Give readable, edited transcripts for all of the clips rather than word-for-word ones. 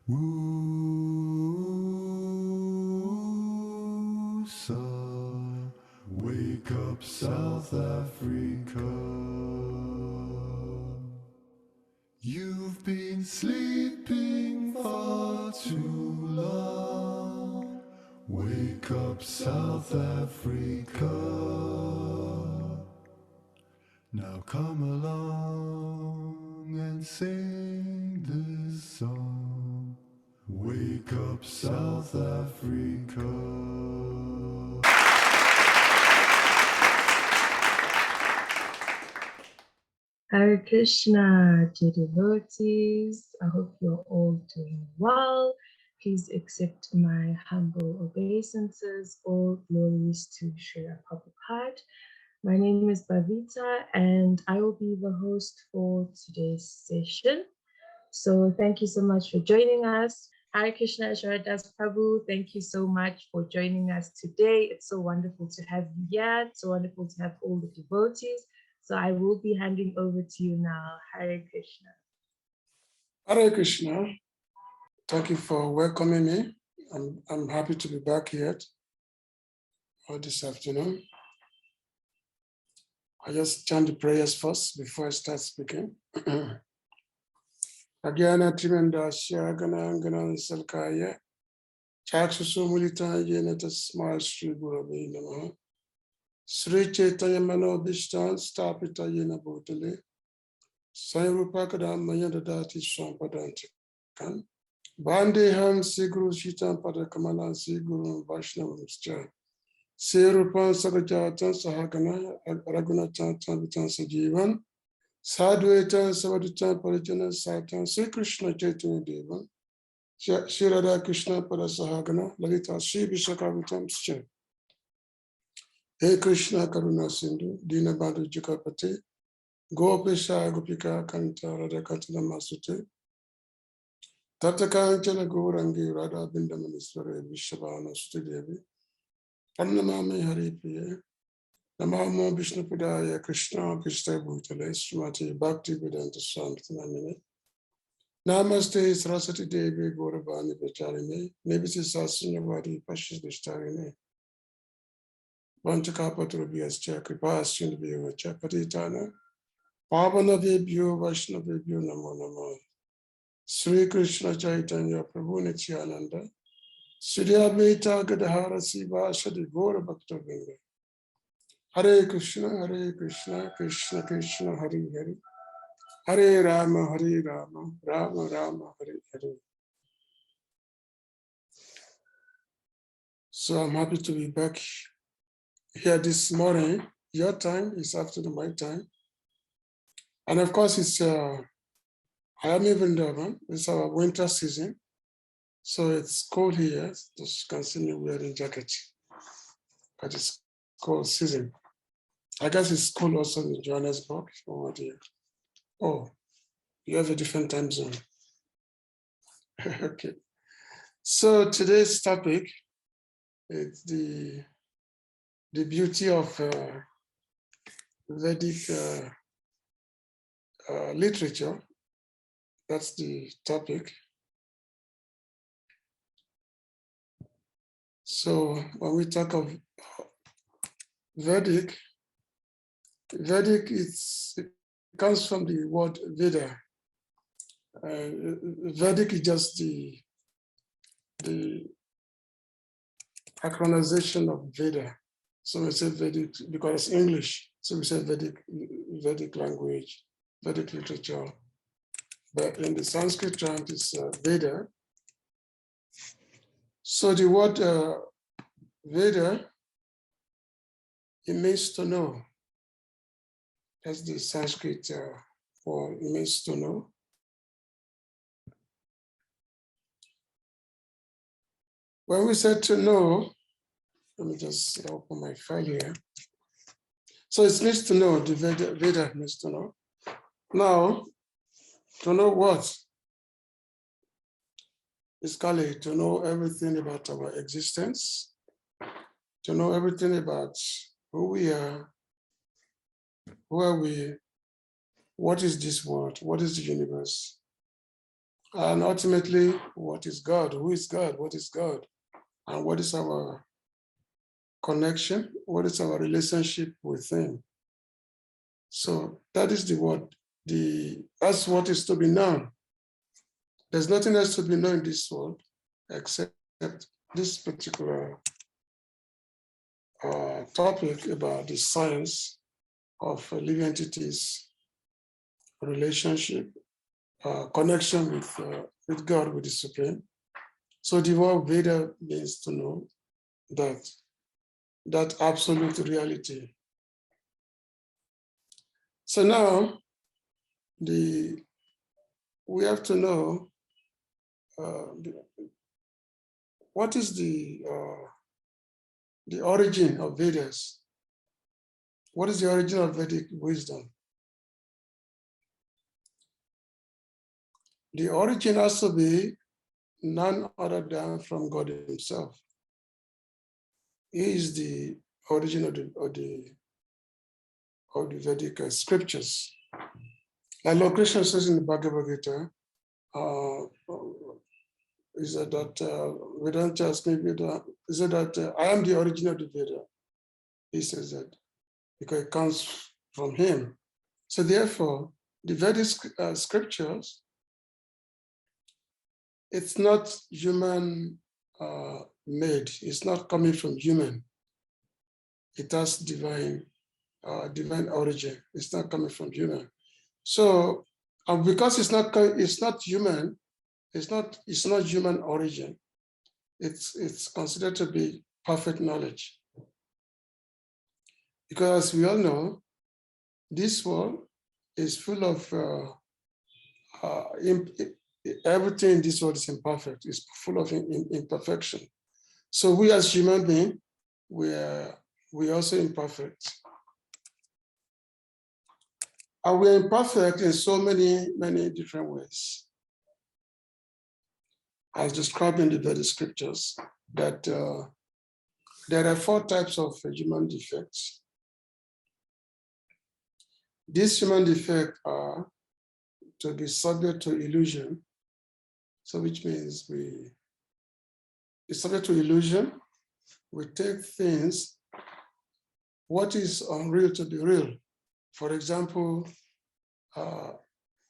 Woosa, wake up South Africa. You've been sleeping far too long. Wake up South Africa. Now come along and sing this song. Wake up South Africa. Hare Krishna, dear devotees. I hope you're all doing well. Please accept my humble obeisances. All glories to Srila Prabhupada. My name is Bhavita, and I will be the host for today's session. So thank you so much for joining us. Hare Krishna, Sharadas Prabhu. Thank you so much for joining us today. It's so wonderful to have you here. It's so wonderful to have all the devotees. So I will be handing over to you now. Hare Krishna. Hare Krishna. Thank you for welcoming me. I'm happy to be back here this afternoon. I just chant the prayers first before I start speaking. Agyana Trimendasya Ganangana Salkaya Chaksusumulita Yena Tasma Sri Gurave Namaha Sri Chaitanya Mano Bishtan Stapita Yena Bhutale Sayurupakadam Mayadadati Swampadanti Kan Bandeham Siguru Shitan Padakamala Siguru Vaishnavam Scha Sirupan Sagajatan Sahagana Ragunatan Tanvitan Sajivan Sadhuetan Savaditan Parijana Satan Sri Krishna Chaitanya Devan Shri Radha Krishna Padasahagana Lalita Sri Vishakavitam Scha Hey Krishna Karuna Sindhu Dinabandhu Jikapati Gopesha Gopika Kanta Radha Kantana Masute Tatakanchala Gourangi Radha Bindamanisware Vishabhana Suti Pannamami Hari Priya Namamo Vishnu Padaya Krishna Krishna Bhutale Srimati Bhakti Vedanta Swami Namine Namaste Saraswati Devi Gauravani Vacharini Nebisi Sasinyavadi Pashishtarine Vanchakapaturabhyascha Kripasindhyacha Patitana Pavanavebhyo Vaishnavebhyo Namo Namo Sri Krishna Chaitanya Prabhu Nityananda Sri Advaita Gadadhara Sivasadi Gaura Bhakta Vrinda Hare Krishna, Krishna Krishna, Hare Hare, Hare Rama, Rama Rama, Hare Hare. So I'm happy to be back here this morning. Your time is afternoon, my time. And of course, it's I am in Vrindavan. It's our winter season. So it's cold here. As you can see me wearing jacket. But it's cold season. I guess it's cold also in Johannesburg. Oh, you have a different time zone. Okay. So today's topic is the beauty of Vedic literature. That's the topic. So when we talk of Vedic, it comes from the word Veda. Vedic is just the acronization of Veda. So we say Vedic because it's English. So we say Vedic language, Vedic literature. But in the Sanskrit chant is Veda. So the word Veda, it means to know. That's the Sanskrit word, it means to know. When we say to know, let me just open my file here. So it means to know, the Veda means to know. Now, to know what? Basically, to know everything about our existence, to know everything about who we are, who are we, what is this world, what is the universe, And ultimately, what is God? Who is God? What is God? And what is our connection? What is our relationship with Him? So that is the word. That's what is to be known. There's nothing else to be known in this world except this particular topic about the science of living entities, relationship, connection with God, with the Supreme. So the word Veda means to know that absolute reality. So now we have to know what is the origin of Vedas. What is the origin of Vedic wisdom? The origin has to be none other than from God Himself. He is the origin of the Vedic scriptures. Like Lord Krishna says in the Bhagavad Gita, is that Vedanta asked me, is it that I am the origin of the Veda? He says that because it comes from him. So therefore, the Vedic scriptures, it's not human made. It's not coming from human. It has divine origin. It's not coming from human. So because it's not human, it's not human origin. It's considered to be perfect knowledge. Because as we all know, this world is full of everything in this world is imperfect. It's full of imperfection. So we as human beings, we're also imperfect. And we're imperfect in so many, many different ways. As described in the Vedic scriptures, that there are 4 types of human defects. These human defects are to be subject to illusion. So which means we subject to illusion. We take things, what is unreal to be real. For example,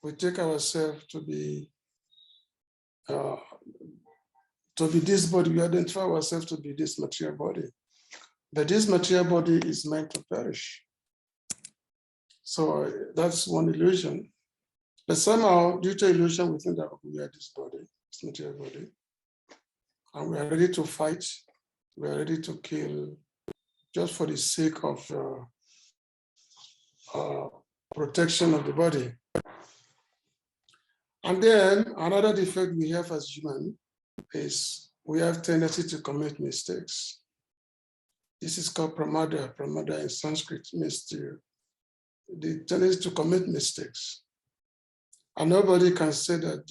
we take ourselves to be this body. We identify ourselves to be this material body. But this material body is meant to perish. So that's one illusion. But somehow, due to illusion, we think that we are this body, this material body. And we are ready to fight. We are ready to kill just for the sake of protection of the body. And then another defect we have as human is we have tendency to commit mistakes. This is called pramada. Pramada in Sanskrit means the tendency to commit mistakes. And nobody can say that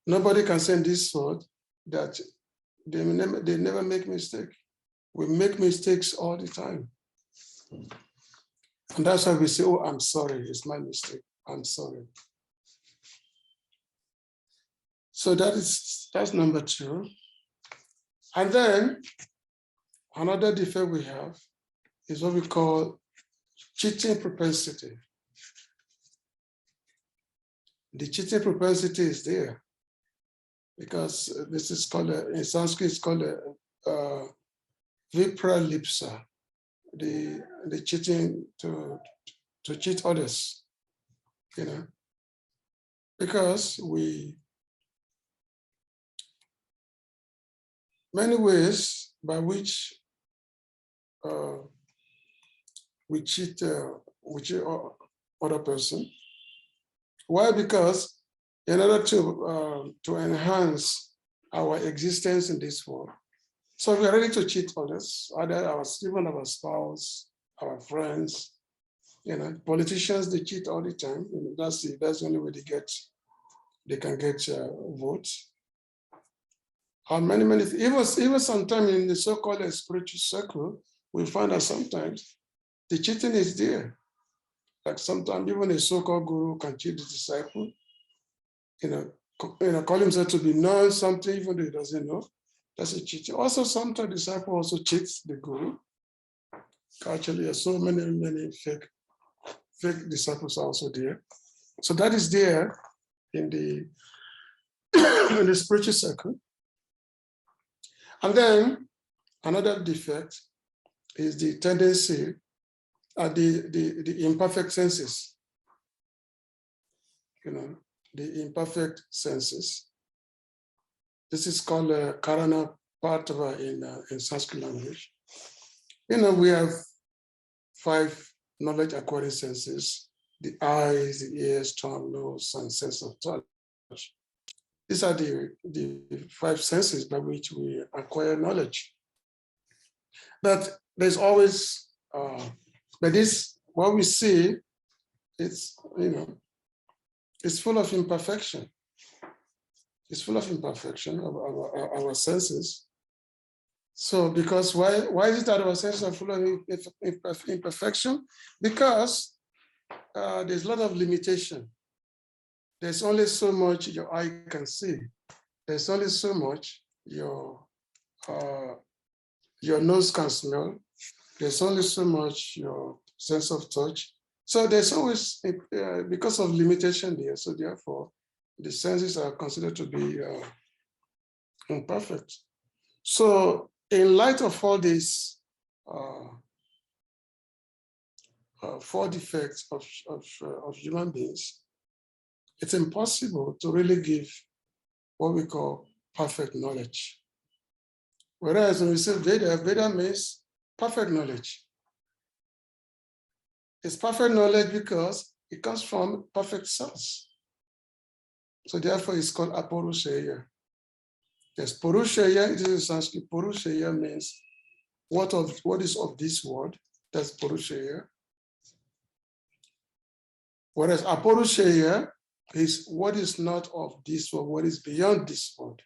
nobody can say in this world that they never make mistakes. We make mistakes all the time. And that's why we say, oh, I'm sorry, it's my mistake. I'm sorry. So that's number 2. And then another defect we have is what we call cheating propensity. The cheating propensity is there because this is called, in Sanskrit, it's called vipralipsa, the cheating to cheat others, because many ways by which we cheat other person. Why? Because in order to enhance our existence in this world, so we are ready to cheat others, even our spouse, our friends. Politicians, they cheat all the time. That's the only way they can get votes. And many even sometimes in the so-called spiritual circle, we find that sometimes the cheating is there. Like sometimes even a so-called guru can cheat the disciple. call himself to be knowing something even though he doesn't know. That's a cheating. Also, sometimes the disciple also cheats the guru. Actually, there's so many fake disciples are also there. So that is there in the in the spiritual circle. And then another defect is the tendency the imperfect senses. The imperfect senses. This is called Karana Partava in Sanskrit language. We have 5 knowledge acquiring senses: the eyes, the ears, tongue, nose, and sense of touch. These are the 5 senses by which we acquire knowledge. But there's always, but this, what we see, it's, it's full of imperfection. It's full of imperfection of our senses. So because why is it that our senses are full of imperfection? Because there's a lot of limitation. There's only so much your eye can see. There's only so much your nose can smell. There's only so much your sense of touch. So there's always, because of limitation there, so therefore, the senses are considered to be imperfect. So in light of all these 4 defects of human beings, it's impossible to really give what we call perfect knowledge. Whereas when we say Veda, Veda means perfect knowledge. It's perfect knowledge because it comes from perfect source. So therefore it's called Apurusheya. Yes, Purusheya, it is in Sanskrit. Purusheya means what is of this world. That's Purusheya. Whereas Apurusheya is what is not of this world, what is beyond this world.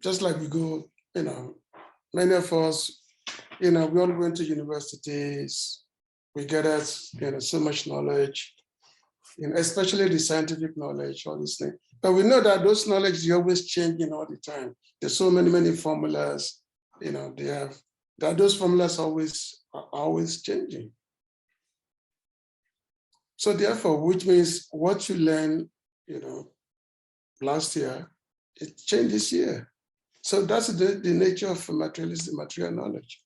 Just like we go, many of us, we all went to universities, we gathered, so much knowledge, especially the scientific knowledge, all these things. But we know that those knowledge is always changing all the time. There's so many formulas, those formulas are always changing. So therefore, which means what you learned, last year, it changed this year. So that's the nature of materialism, material knowledge,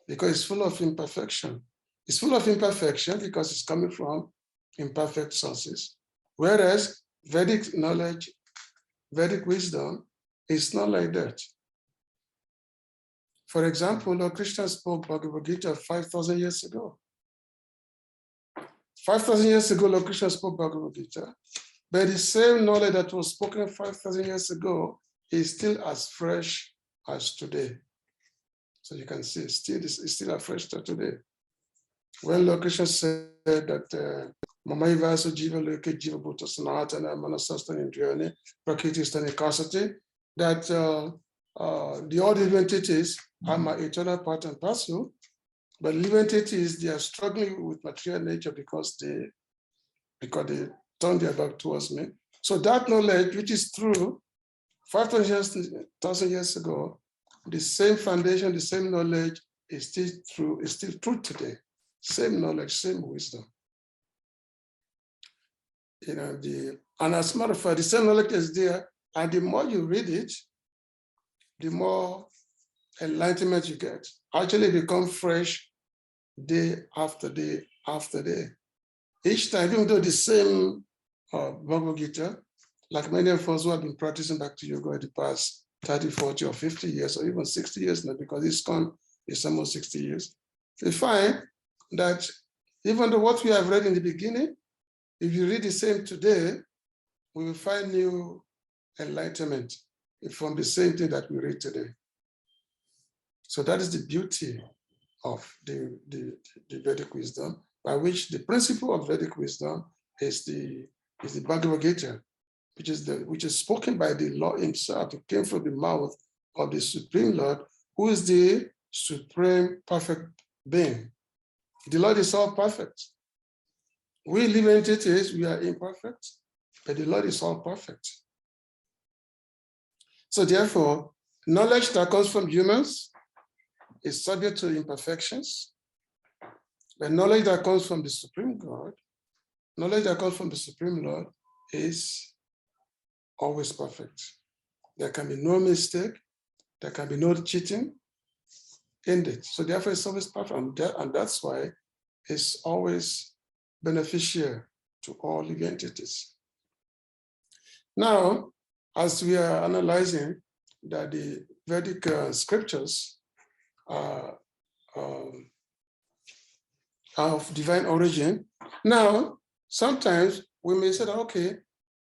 because it's full of imperfection. It's full of imperfection because it's coming from imperfect sources. Whereas Vedic knowledge, Vedic wisdom is not like that. For example, Lord Krishna spoke Bhagavad Gita 5,000 years ago. 5,000 years ago, Lord Krishna spoke Bhagavad Gita, but the same knowledge that was spoken 5,000 years ago is still as fresh as today. So you can see it's still as fresh as today. When Lord Krishna said that Mamaivaso Jiva Loke Jiva Bhuta Sanatana Manasastan Indriyani Prakriti Stani Kasati, that the all living entities are my eternal part and parcel. But living entities, they are struggling with material nature because they turn their back towards me. So that knowledge, which is true 5,000 years ago, the same foundation, the same knowledge is still true today. Same knowledge, same wisdom. And as a matter of fact, the same knowledge is there, and the more you read it, the more enlightenment you get. Actually become fresh day after day after day. Each time, even though the same Bhagavad Gita, like many of us who have been practicing Bhakti Yoga in the past 30, 40, or 50 years, or even 60 years now, because ISKCON is almost 60 years, we find that even though what we have read in the beginning, if you read the same today, we will find new enlightenment from the same thing that we read today. So that is the beauty of the Vedic wisdom, by which the principle of Vedic wisdom is the Bhagavad Gita, which is spoken by the Lord himself. It came from the mouth of the Supreme Lord, who is the supreme perfect being. The Lord is all perfect. We living entities, we are imperfect. but the Lord is all perfect. So therefore, knowledge that comes from humans is subject to imperfections. But knowledge that comes from the Supreme God, knowledge that comes from the Supreme Lord is always perfect. There can be no mistake, there can be no cheating in it. So therefore it's always perfect. And that's why it's always beneficial to all living entities. Now, as we are analyzing that the Vedic scriptures are of divine origin. Now, sometimes we may say that, okay,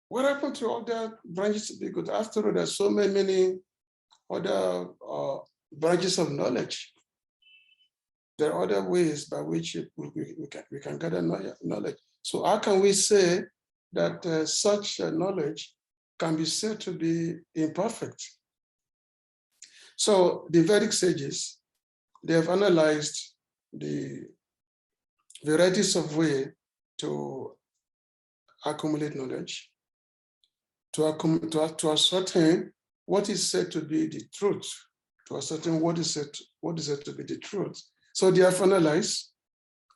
what happened to other branches of the good? After all, there's so many other branches of knowledge. There are other ways by which we can gather knowledge. So how can we say that such knowledge can be said to be imperfect? So the Vedic sages, they have analyzed the varieties of ways to accumulate knowledge, to ascertain what is said to be the truth, to ascertain what is said to be the truth. So they have analyzed,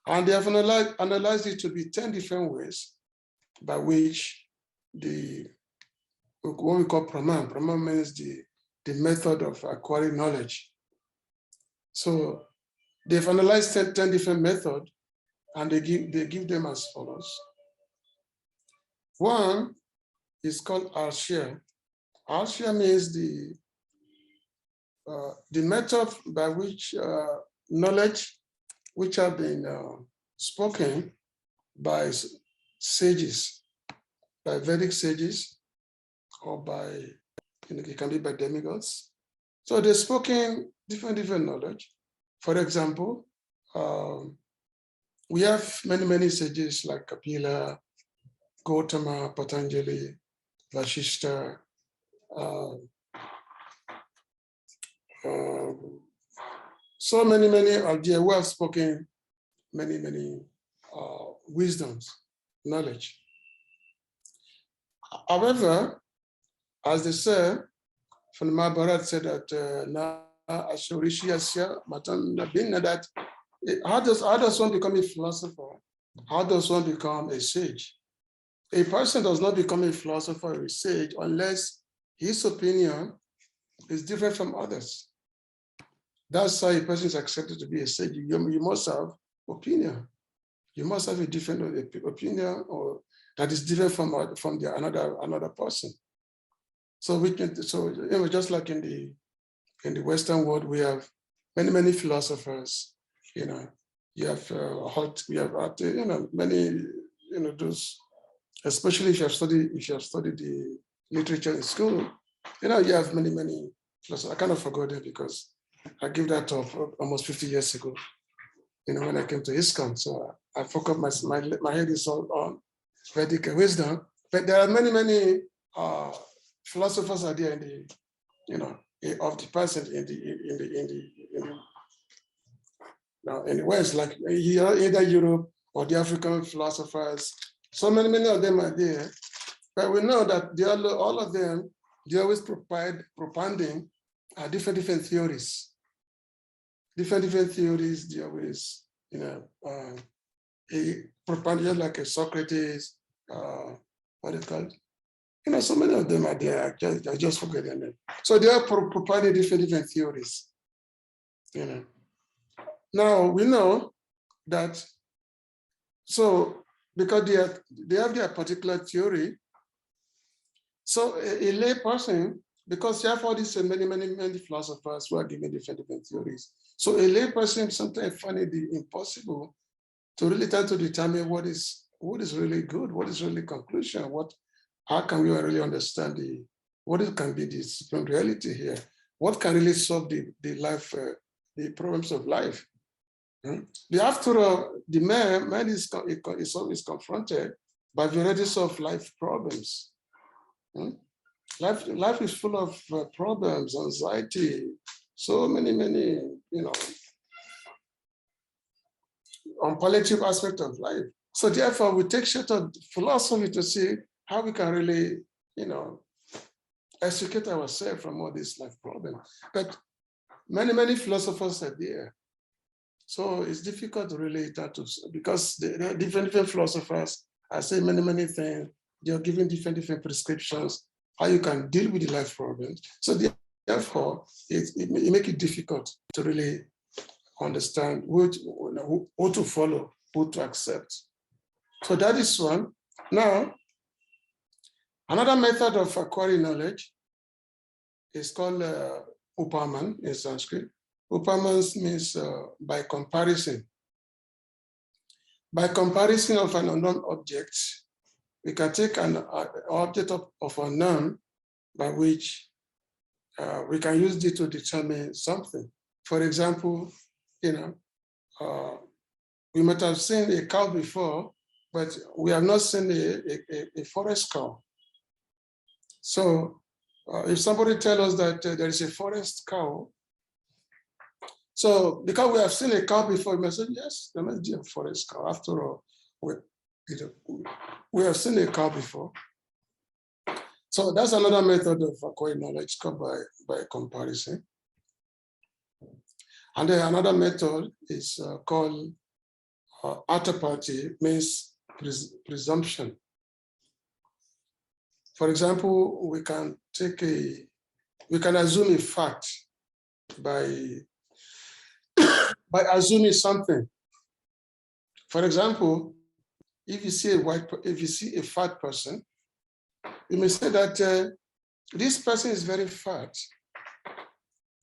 and they have analyzed it to be 10 different ways by which what we call Praman. Praman means the method of acquiring knowledge. So they've analyzed 10 different methods, and they give them as follows. One is called Arshia. Arshia means the method by which knowledge which have been spoken by sages, by Vedic sages, or by, it can be by demigods. So they're spoken different knowledge. For example, we have many sages like Kapila, Gautama, Patanjali, Vashishta, so many are there who have spoken many wisdoms, knowledge. However, as they say, from the Mahabharata said that that how does one become a philosopher? How does one become a sage? A person does not become a philosopher or a sage unless his opinion is different from others. That's how a person is accepted to be a sage. You must have opinion. You must have a different opinion, or that is different from another person. So just like in the Western world, we have many philosophers. You have many those. Especially if you have studied the literature in school, you have many philosophers. I kind of forgot them because I gave that talk almost 50 years ago. When I came to ISKCON, so I forgot my head is all on Vedic wisdom. But there are many philosophers out there in the of the present in the West, like either Europe or the African philosophers. So many of them are there, but we know that all of them, they always propounding different theories. Different theories, they always, propounding like a Socrates, what is it called? So many of them are there, I just forget their name. So they are propounding different theories, Now we know that, because they have their particular theory. So a lay person, because you have all these many philosophers who are giving different theories. So a lay person sometimes find it impossible to really try to determine what is really good, what is really conclusion, how can we really understand what can be the supreme reality here? What can really solve the life, the problems of life? After all, the man is always confronted by varieties of life problems. Life is full of problems, anxiety, so many, unpalliative aspects of life. So therefore, we take short of philosophy to see how we can really, extricate ourselves from all these life problems. But many philosophers are there. So it's difficult to relate that to, because there are different philosophers are saying many things. They're giving different prescriptions, how you can deal with the life problems. So therefore, it makes it difficult to really understand who to follow, who to accept. So that is one. Now, another method of acquiring knowledge is called Upaman in Sanskrit. Upaman means by comparison. By comparison of an unknown object, we can take an object of unknown by which we can use it to determine something. For example, we might have seen a cow before, but we have not seen a forest cow. So if somebody tells us that there is a forest cow, so because we have seen a cow before, we must say, yes, there must be a forest cow. After all, we have seen a cow before. So that's another method of acquiring knowledge called by comparison. And then another method is called Atapati, means presumption. For example, we can assume a fact by assuming something. For example, if you see a fat person, you may say that this person is very fat,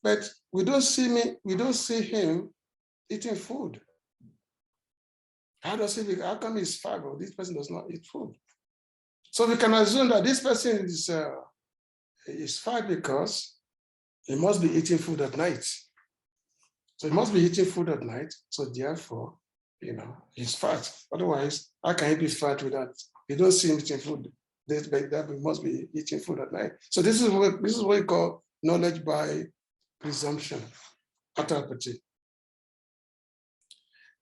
but we don't see him eating food. How come he's fat, or this person does not eat food? So we can assume that this person is fat because he must be eating food at night. So he must be eating food at night. So therefore, he's fat. Otherwise, how can he be fat without? You don't see him eating food. That he must be eating food at night. So this is what we call knowledge by presumption, atapati.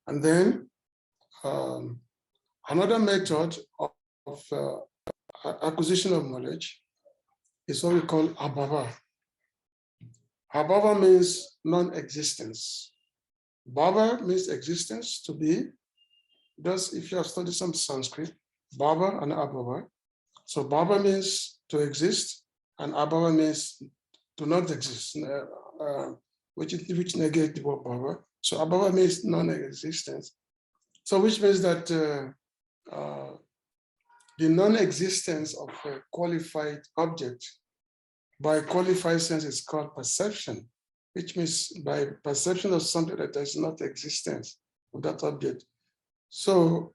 And then another method of acquisition of knowledge is what we call abhava. Abhava means non-existence. Bhava means existence, to be. Thus, if you have studied some Sanskrit, bhava and abhava. So bhava means to exist, and abhava means to not exist, which negates the word bhava. So abhava means non-existence. So which means that the non-existence of a qualified object by qualified sense is called perception, which means by perception of something that does not existence of that object. So,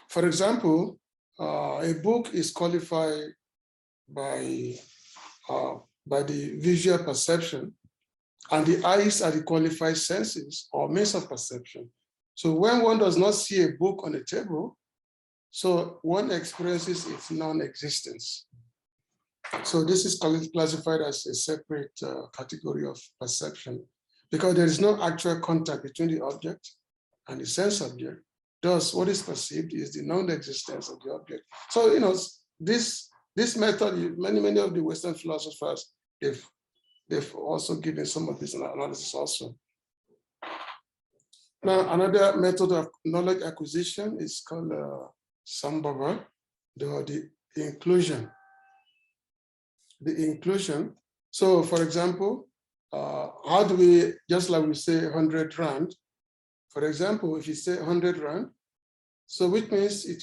for example, a book is qualified by the visual perception, and the eyes are the qualified senses or means of perception. So when one does not see a book on the table, so one experiences its non-existence. So this is classified as a separate category of perception, because there is no actual contact between the object and the sense object. Thus, what is perceived is the non-existence of the object. So, this method, many of the Western philosophers, they've also given some of this analysis also. Now, another method of knowledge acquisition is called sambhava, the inclusion. The inclusion. So, for example, how do we, just like we say 100 rand, for example, if you say 100 rand, so which means it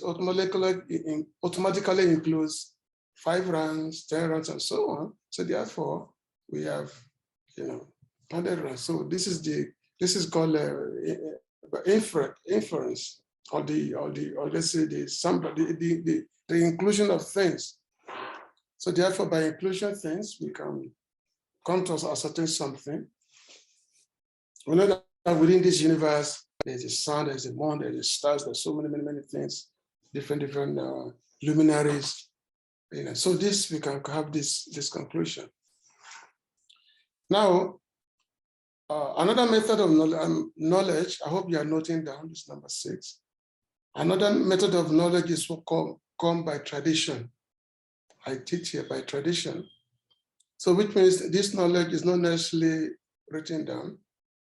automatically includes 5 rands, 10 rands, and so on. So therefore, we have 100 rands. So this is called inference, or let's say the inclusion of things. So therefore, by inclusion things, we can come to ascertain something. We know that within this universe, there's a sun, there's a moon, there's a stars, there's so many things, different luminaries. So this, we can have this conclusion. Now, another method of knowledge, I hope you are noting down this number 6, Another method of knowledge is what come by tradition. I teach here by tradition. So which means this knowledge is not necessarily written down,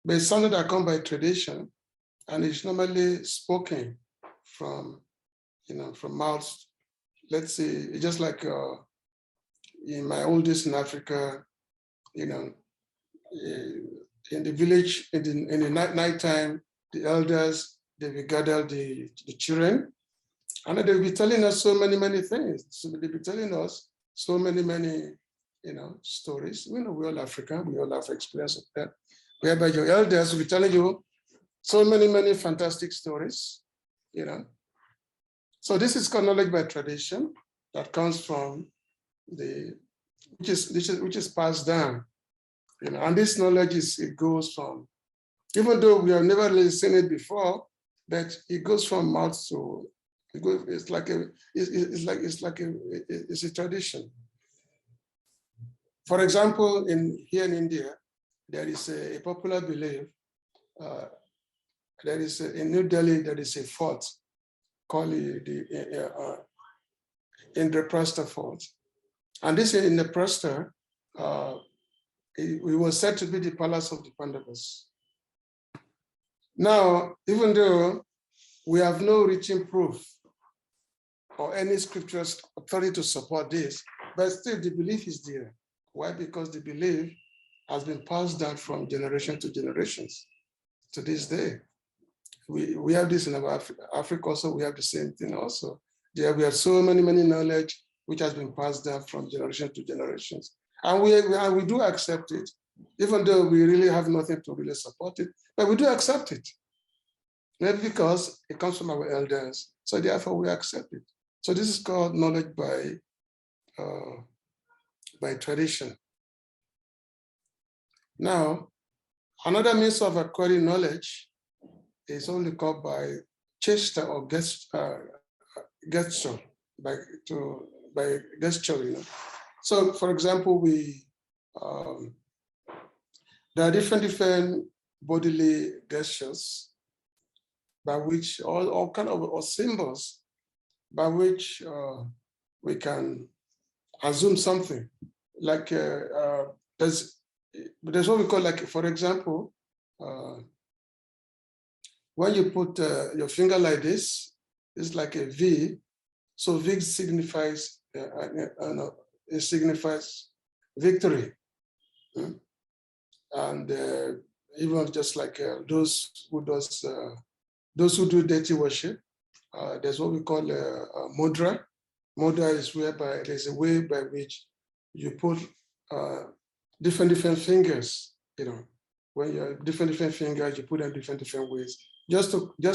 but it's something that comes by tradition, and it's normally spoken from, from mouths. Let's say, just like in my old days in Africa, in the village, in the nighttime, the elders, they will gather the children, and they will be telling us so many things. So they'll be telling us so many, stories. We know we're all African, we all have experience of that. Whereby your elders will be telling you so many fantastic stories, So this is called knowledge by tradition that comes from which is passed down, and this knowledge it goes from, even though we have never really seen it before, but it goes from mouth to, it's a tradition. For example, here in India, there is a popular belief. There is in New Delhi, there is a fort called the Indraprastha Fort, and this Indraprastha, it was said to be the palace of the Pandavas. Now, even though we have no written proof or any scriptures authority to support this, but still the belief is there. Why? Because the belief has been passed down from generation to generations to this day. We have this in our Africa also, we have the same thing also. There we have so many knowledge which has been passed down from generation to generations. And we do accept it, even though we really have nothing to really support it, but we do accept it. Maybe because it comes from our elders, so therefore we accept it. So this is called knowledge by tradition. Now, another means of acquiring knowledge is only called by chesta or gesture, by gesture. So, for example, there are different bodily gestures by which all kind of symbols by which we can assume something. Like there's what we call, like, for example, when you put your finger like this, it's like a V. So V signifies it signifies victory, and even just like those who do deity worship, there's what we call mudra. Mudra is whereby there's a way by which you put different fingers. When you have different fingers, you put them different ways, just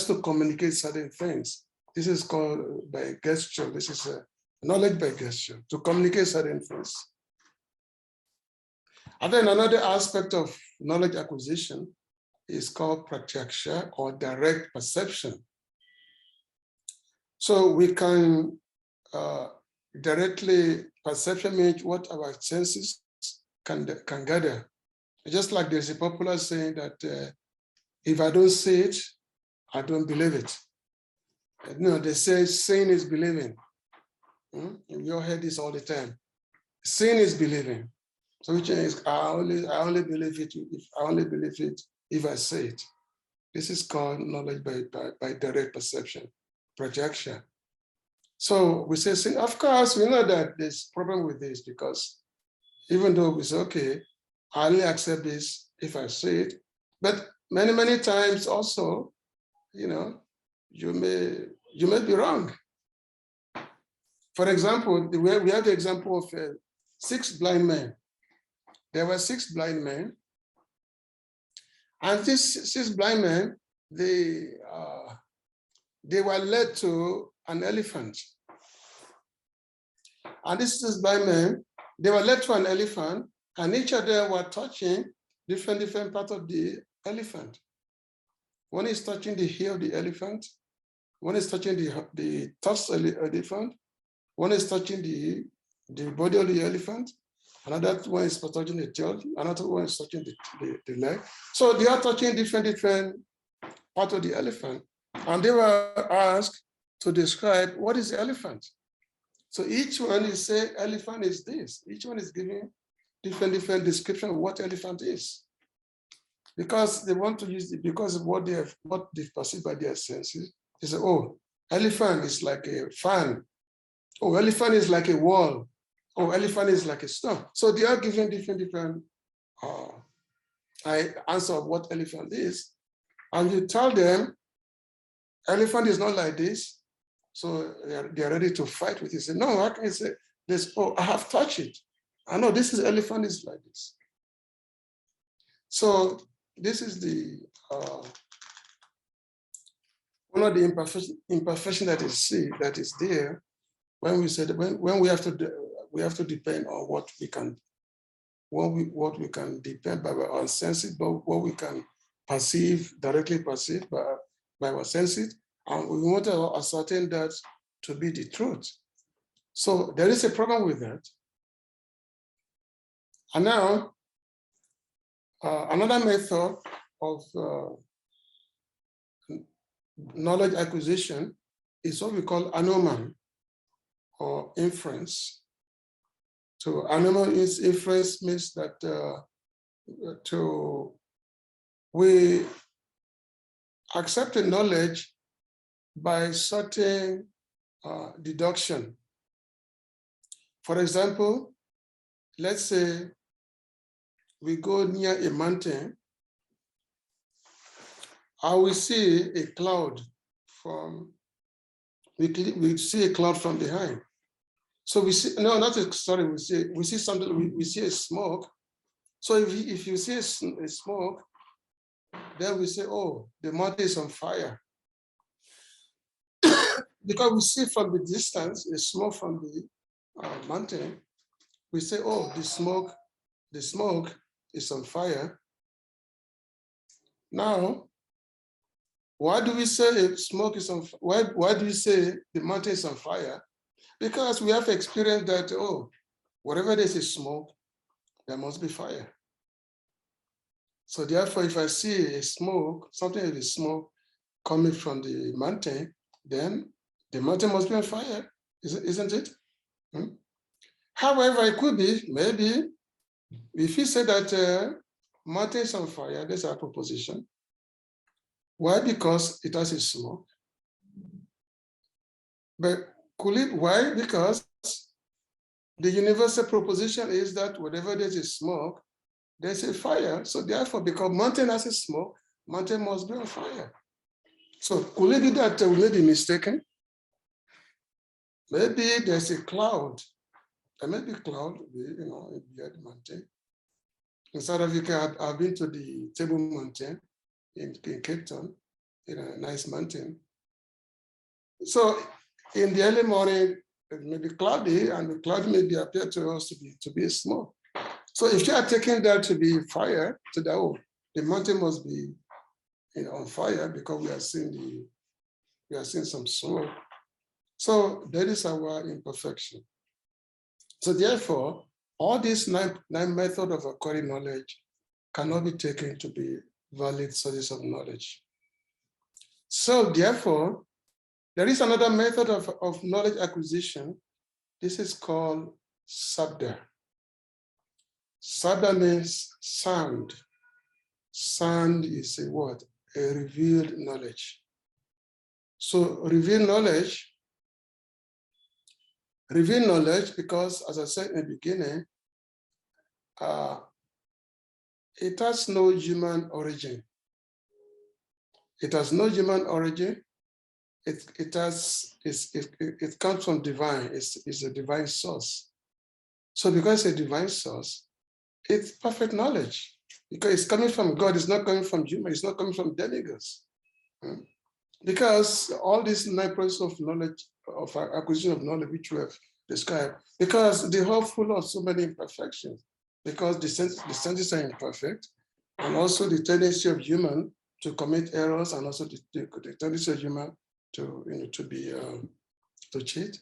to communicate certain things. This is called by gesture. This is knowledge by gesture, to communicate certain things. And then another aspect of knowledge acquisition is called pratyaksha, or direct perception. So we can directly perception means what our senses can gather. Just like there's a popular saying that if I don't see it, I don't believe it. They say seeing is believing. In your head is all the time. Seeing is believing. So which is I only believe it if I say it. This is called knowledge by direct perception, projection. So we say, see, of course, we know that there's a problem with this, because even though we say, okay, I only accept this if I say it, but many times also, you may be wrong. For example, we have the example of 6 blind men. There were 6 blind men, and these 6 blind men, they were led to an elephant. And these 6 blind men, they were led to an elephant, and each of them were touching different parts of the elephant. One is touching the ear of the elephant, one is touching the tusk of the elephant, one is touching the body of the elephant, another one is touching the tail, another one is touching the leg. So they are touching different parts of the elephant. And they were asked to describe what is elephant. So each one is say elephant is this. Each one is giving different description of what elephant is. Because they want to use it, because of what they perceive by their senses. They say, oh, elephant is like a fan. Oh, elephant is like a wall. Oh, elephant is like a stone. So they are giving different answer of what elephant is. And you tell them, elephant is not like this. So they are ready to fight with you. Say, no, how can you say this? Oh, I have touched it. I know this is elephant is like this. So this is the one of the imperfection that is there when we said when we have to depend on what we can depend by our senses, but what we can directly perceive by our senses, and we want to ascertain that to be the truth. So there is a problem with that. And now another method of knowledge acquisition is what we call anoman or inference. So anoman inference means that we accept a knowledge by certain deduction. For example, let's say we go near a mountain, and we see a cloud we see a cloud from behind. So we see, no, not a, sorry, we see something, we see a smoke. So if you see a smoke, then we say, oh, the mountain is on fire. Because we see from the distance, the smoke from the mountain, we say, oh, the smoke is on fire. Now, why do we say smoke is on fire? Why do we say the mountain is on fire? Because we have experienced that, oh, wherever there's a smoke, there must be fire. So therefore, if I see a smoke, something like a smoke coming from the mountain, then the mountain must be on fire, isn't it? However, it could be, maybe, if you say that mountain is on fire, that's our proposition. Why? Because it has a smoke. But could it, why? Because the universal proposition is that wherever there's a smoke, there's a fire. So therefore, because mountain has a smoke, mountain must be on fire. So could it be that we may be mistaken? Maybe there's a cloud. There may be a cloud, behind the mountain. In South Africa, I've been to the Table Mountain in Cape Town, a nice mountain. So in the early morning, it may be cloudy, and the cloud may appear to us to be a smoke. So if you are taking that to be fire, so that, oh, the mountain must be on fire because we are seeing some smoke. So that is our imperfection. So therefore, all these nine methods of acquiring knowledge cannot be taken to be valid sources of knowledge. So therefore, there is another method of knowledge acquisition. This is called sabda. Sabda means sound. Sound is a word, a revealed knowledge. So revealed knowledge, because as I said in the beginning, it has no human origin. It has no human origin. It comes from divine. It's a divine source. So because it's a divine source, it's perfect knowledge. Because it's coming from God. It's not coming from human. It's not coming from demigods. Because all these 9 processes of knowledge, of acquisition of knowledge, which we have described, because they are full of so many imperfections. Because the senses are imperfect, and also the tendency of human to commit errors, and also the tendency of human to cheat.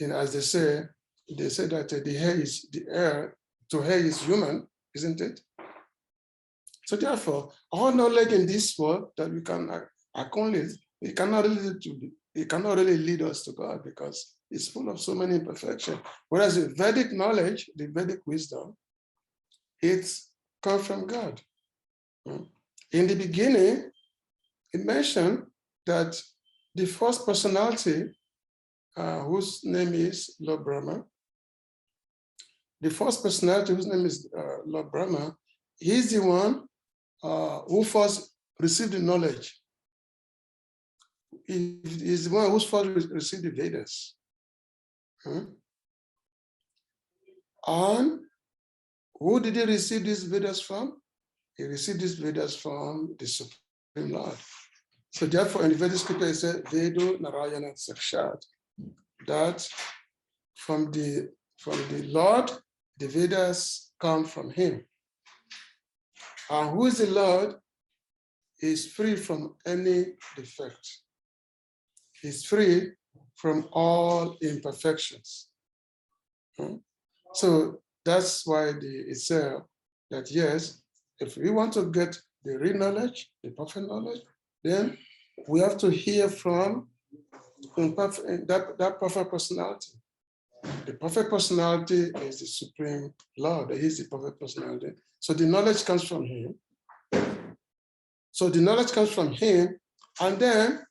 As they say that the air to hair is human, isn't it? So therefore, all knowledge in this world that we can accumulate it cannot really lead us to God because it's full of so many imperfections. Whereas the Vedic knowledge, the Vedic wisdom, it's come from God. In the beginning, it mentioned that the first personality, whose name is Lord Brahma, the first personality whose name is Lord Brahma, he's the one who first received the knowledge. He's the one who first received the Vedas. And who did he receive these Vedas from? He received these Vedas from the Supreme Lord. So therefore, in the Vedic scripture, it says, Vedo Narayana Sakshat, that from the Lord, the Vedas come from him. And who is the Lord? Is free from any defect. He's free from all imperfections. So that's why it says that yes, if we want to get the real knowledge, the perfect knowledge, then we have to hear from that perfect personality. The perfect personality is the Supreme Lord. He is the perfect personality. So the knowledge comes from him. And then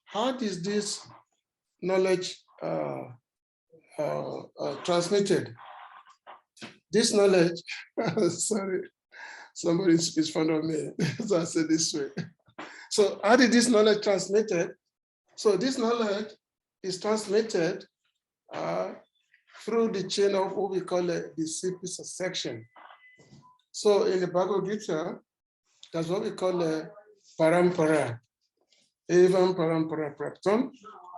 how is this knowledge transmitted? This knowledge, sorry, somebody is in front of me, so I said this way. So how did this knowledge transmitted? So this knowledge is transmitted through the chain of what we call the disciple succession. So in the Bhagavad Gita, that's what we call a parampara. Evam parampara praptam.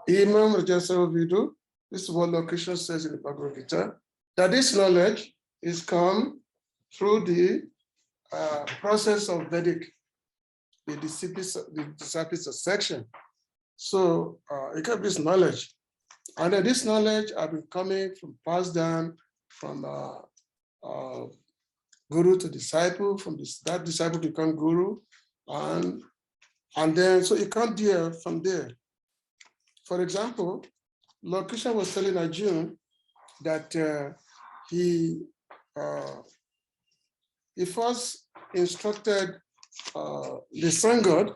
Imam Rajasa Vidu. This is what Lord Krishna says in the Bhagavad Gita, that this knowledge is come through the process of Vedic, the disciple succession. So it can be this knowledge. And then this knowledge have been coming from passed down from guru to disciple, from that disciple become guru, and then so it comes there from there. For example, Lord Krishna was telling Arjuna that he first instructed the sun god.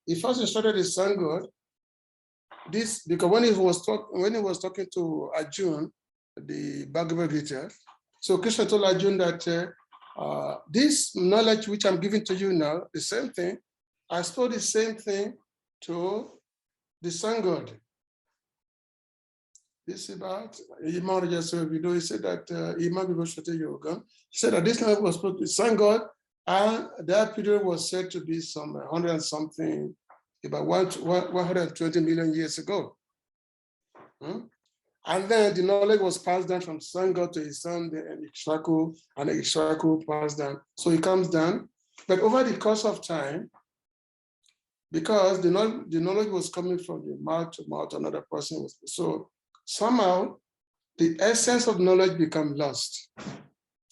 He first instructed the sun god this because when he was talking to Arjuna, the Bhagavad Gita. So Krishna told Arjuna that this knowledge which I'm giving to you now, the same thing, I told the same thing to the sun god. This is about Imam Rajasa. He said that he said that this knowledge was supposed to be sun god, and that period was said to be some 100 and something, about 120 million years ago. And then the knowledge was passed down from sun god to his son, and the Ikshvaku passed down. So it comes down. But over the course of time, because the knowledge was coming from the mouth to mouth, another person was, so somehow the essence of knowledge become lost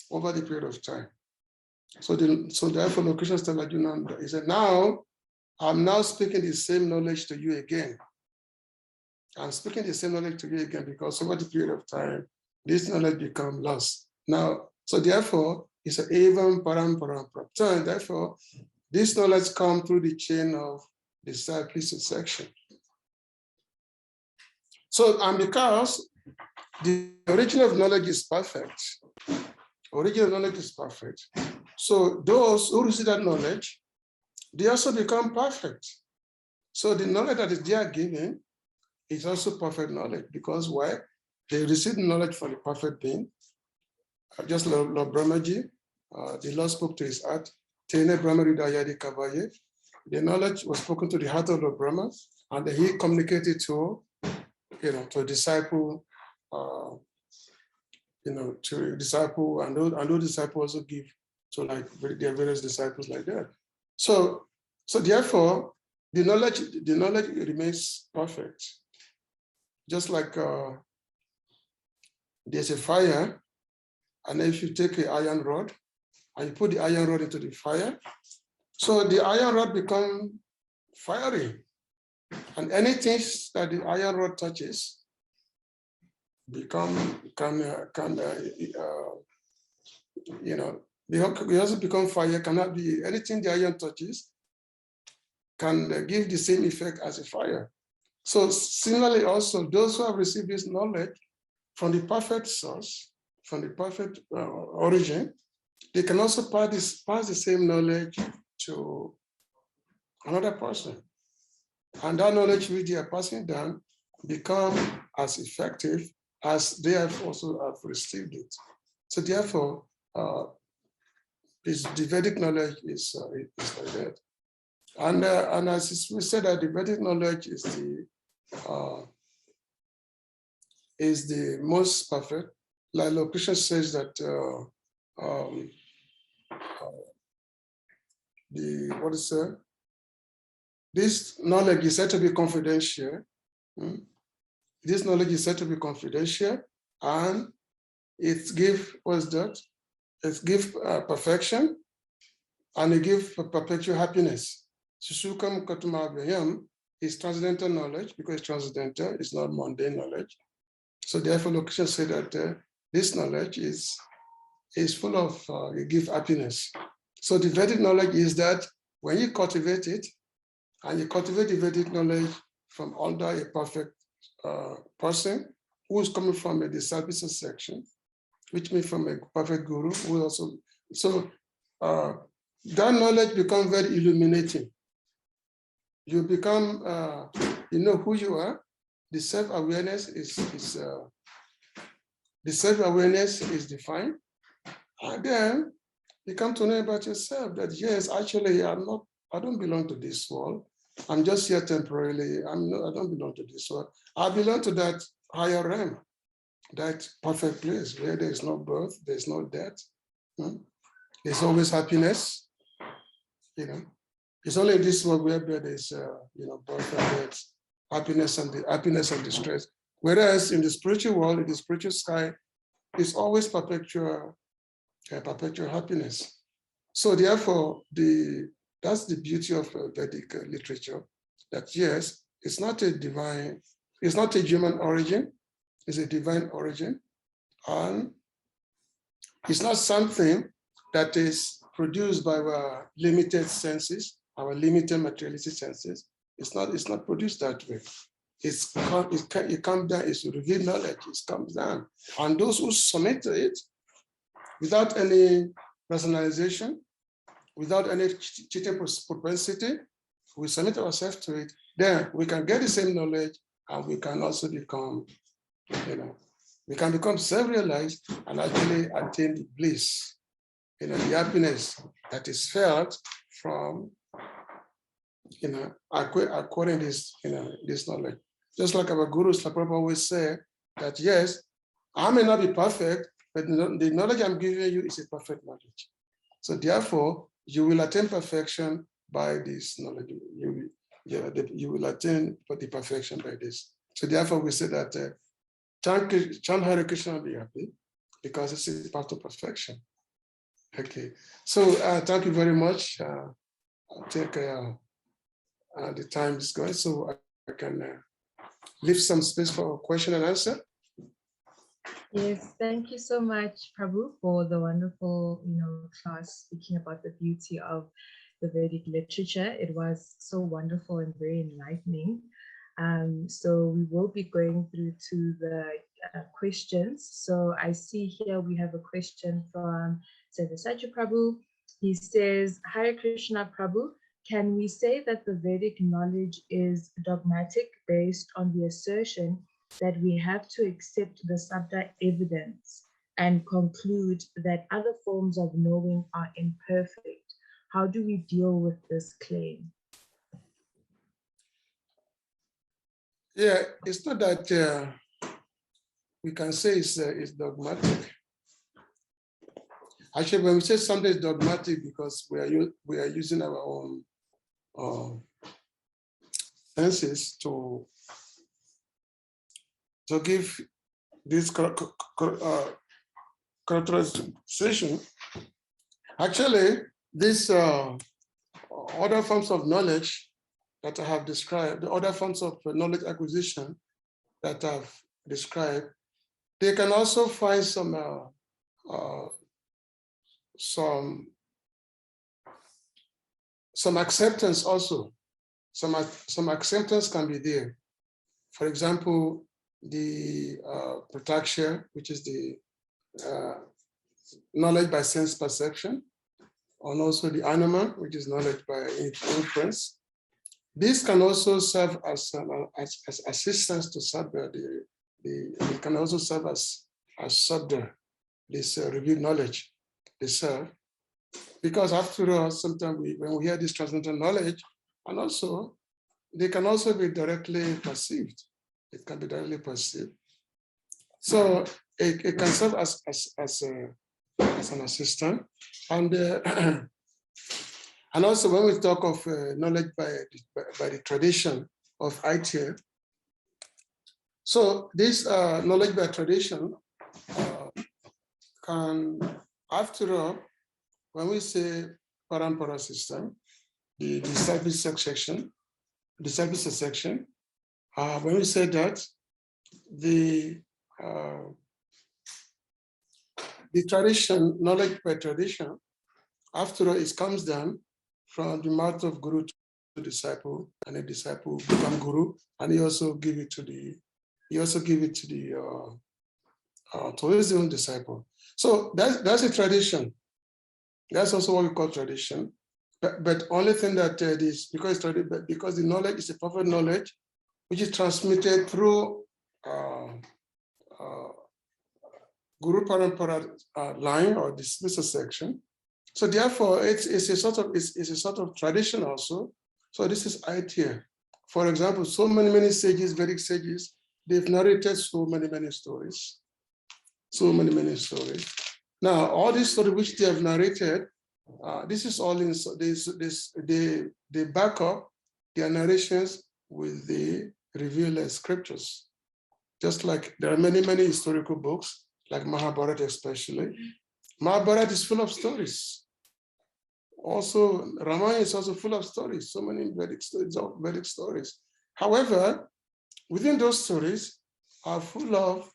over the period of time. So therefore, Lord Krishna told Arjuna, he said, now I'm now speaking the same knowledge to you again. I'm speaking the same knowledge to you again because over the period of time, this knowledge become lost. Now, so therefore, it's an evam param param praptam. Therefore, this knowledge comes through the chain of disciple succession. So, and because the origin of knowledge is perfect, so those who receive that knowledge, they also become perfect. So the knowledge that is they are given is also perfect knowledge, because why? They receive knowledge from the perfect being. Just Lord Brahmaji, the Lord spoke to his heart. The knowledge was spoken to the heart of Lord Brahma, and he communicated to a disciple, to a disciple, and those disciples also give to like their various disciples like that. So therefore, the knowledge remains perfect. Just like there's a fire, and if you take an iron rod and you put the iron rod into the fire, so the iron rod become fiery. And anything that the iron rod touches we also become fire. Cannot be anything the iron touches can give the same effect as a fire. So similarly, also those who have received this knowledge from the perfect source, from the perfect origin, they can also pass the same knowledge to another person. And that knowledge which they are passing down become as effective as they have also have received it. So therefore, the Vedic knowledge is like that. And as we said that the Vedic knowledge is the most perfect. Like Lord Krishna says that this knowledge is said to be confidential. This knowledge is said to be confidential, and it gives what's that? It gives perfection, and it gives perpetual happiness. Sushukam Katumabhyam is transcendental knowledge because it's transcendental, it's not mundane knowledge. So therefore, Lord Krishna said that this knowledge is full of, it gives happiness. So the Vedic knowledge is that when you cultivate it, and you cultivate the Vedic knowledge from under a perfect person who is coming from a discipleship section, which means from a perfect guru who also, so that knowledge becomes very illuminating. You become, you know who you are. The self-awareness is defined. And then you come to know about yourself that yes, actually I don't belong to this world. I'm just here temporarily. I don't belong to this world. I belong to that higher realm, that perfect place where there is no birth, there's no death. There's always happiness. It's only in this world where there's birth and death, happiness and distress. Whereas in the spiritual world, in the spiritual sky, it's always perpetual happiness. So therefore, that's the beauty of Vedic literature, that yes, it's not a human origin, it's a divine origin. And it's not something that is produced by our limited senses, our limited materialistic senses. It's not produced that way. It comes down, it's revealed knowledge, it comes down. And those who submit to it without any rationalization, without any cheating propensity, we submit ourselves to it, then we can get the same knowledge, and we can also become, we can become self-realized and actually attain the bliss, the happiness that is felt from, acquiring this, this knowledge. Just like our gurus, like Prabhu always say, that yes, I may not be perfect, but the knowledge I'm giving you is a perfect knowledge. So therefore, you will attain perfection by this knowledge. You will attain the perfection by this. So therefore, we say that chant Hare Krishna and be happy, because this is part of perfection. Okay, so thank you very much. I think the time is going, so I can leave some space for question and answer. Yes, thank you so much, Prabhu, for the wonderful, class speaking about the beauty of the Vedic literature. It was so wonderful and very enlightening. So we will be going through to the questions. So I see here we have a question from Sarvasati Prabhu. He says, Hare Krishna Prabhu, can we say that the Vedic knowledge is dogmatic based on the assertion that we have to accept the Sabda evidence and conclude that other forms of knowing are imperfect? How do we deal with this claim? Yeah, it's not that we can say it's dogmatic. Actually, when we say something is dogmatic, because we are using our own senses to give this characterization. Actually, these other forms of knowledge that I have described, the other forms of knowledge acquisition that I've described, they can also find some acceptance also. Some acceptance can be there. For example, the protraction, which is the knowledge by sense perception, and also the animal, which is knowledge by inference. This can also serve as assistance to subdue it can also serve as subdue this revealed knowledge they serve. Because after all, sometimes when we hear this transcendental knowledge, and also they can also be directly perceived. It can be directly perceived. So it can serve as an assistant. And also when we talk of knowledge by the tradition of ITA, so this knowledge by tradition can, after all, when we say parampara system, the discipleship section, when we say that, the tradition, knowledge by tradition, after all, it comes down from the mouth of guru to disciple, and the disciple become guru, and he also give it to his own disciple. So that's a tradition. That's also what we call tradition. But only thing that is because the knowledge is a perfect knowledge, which is transmitted through Guru Parampara line or dismissal section. So therefore, it's a sort of tradition also. So this is idea. For example, so many sages, Vedic sages, they've narrated so many stories. So many stories. Now, all these stories which they have narrated, this is all in they back up their narrations with the revealed scriptures. Just like there are many historical books, like Mahabharata especially. Mahabharata is full of stories. Also, Ramayana is also full of stories, so many Vedic stories. However, within those stories are full of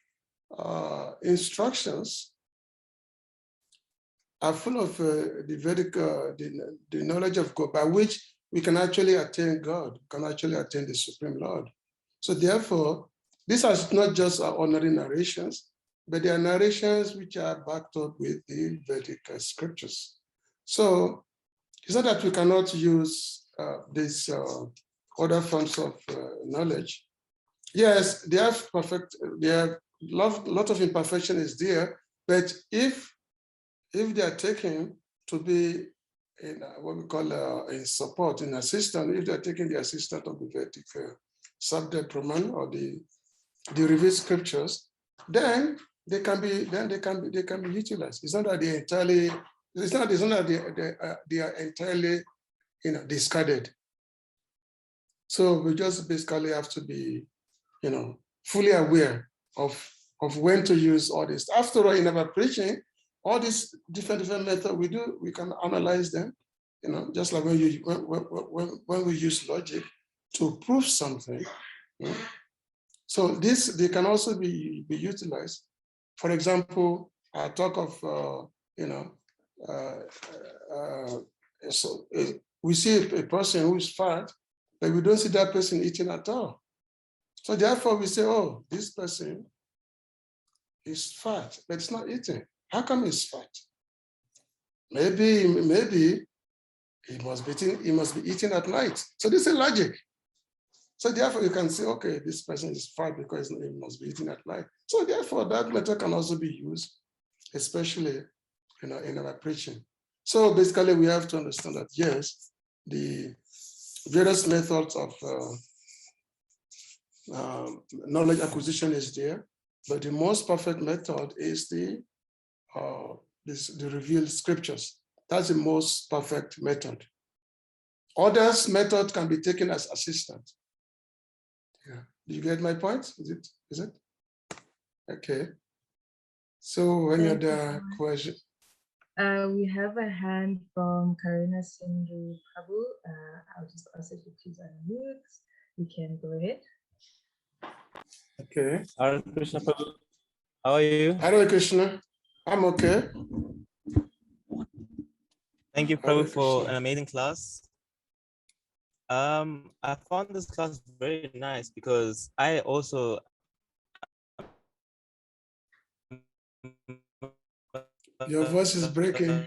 instructions, are full of the Vedic, the knowledge of God, by which we can actually attain God, can actually attain the Supreme Lord. So therefore, these are not just ordinary narrations, but they are narrations which are backed up with the Vedic scriptures. So it's not that we cannot use these other forms of knowledge. Yes, they have lot of imperfection is there, but if they are taken to be in what we call in support, in assistance, if they are taking the assistance of the Vedic subject Brahman or the revealed scriptures, then they can be utilized. It's not that they entirely. It's not that they are entirely discarded. So we just basically have to be fully aware of when to use all this. After all, in our preaching, all these different methods we can analyze them. Just like when we use logic to prove something. So they can also be utilized. For example, I talk of we see a person who is fat, but we don't see that person eating at all. So therefore we say, oh, this person is fat, but it's not eating. How come he's fat? Maybe he must be eating at night. So this is logic. So therefore you can say, okay, this person is fat because he must be eating at night. So therefore that method can also be used, especially in our preaching. So basically we have to understand that yes, the various methods of knowledge acquisition is there, but the most perfect method is the revealed scriptures. That's the most perfect method. Others method can be taken as assistant. Yeah. Do you get my point? Is it? Okay. So any other question? We have a hand from Karina Sindhu Prabhu. I'll just ask if you please unmute. You can go ahead. Okay. Hare Krishna Prabhu. How are you? Hare Krishna. I'm okay. Thank you, Hare Prabhu, for Krishna. an amazing class. I found this class very nice because I also Your voice is breaking.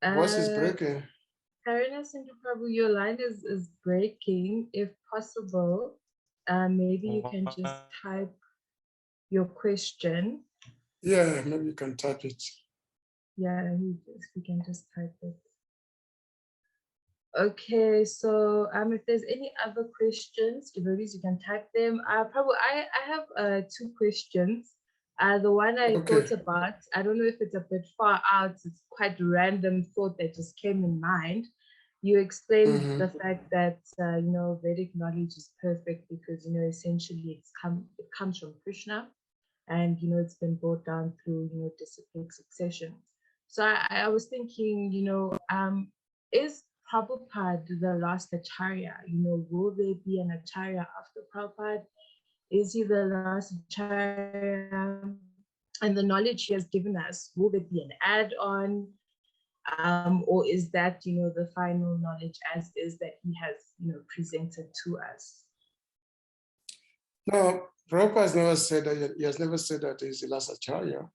Voice is breaking. Karina Sindhu Prabhu, your line is breaking. If possible, maybe you can just type your question. Yeah, maybe you can type it. Yeah, we can just type it. Okay, so if there's any other questions, devotees, you can type them. Prabhu, I have 2 questions. The one I thought about, I don't know if it's a bit far out, it's quite a random thought that just came in mind. You explained the fact that, Vedic knowledge is perfect because, essentially it comes from Krishna and, it's been brought down through, disciplic succession. So I was thinking, is Prabhupada the last Acharya? Will there be an Acharya after Prabhupada? Is he the last Acharya? And the knowledge he has given us, will there be an add-on? Or is that, the final knowledge as is that he has, presented to us? No, Prabhupada has never said that. He has never said that he's the last Acharya.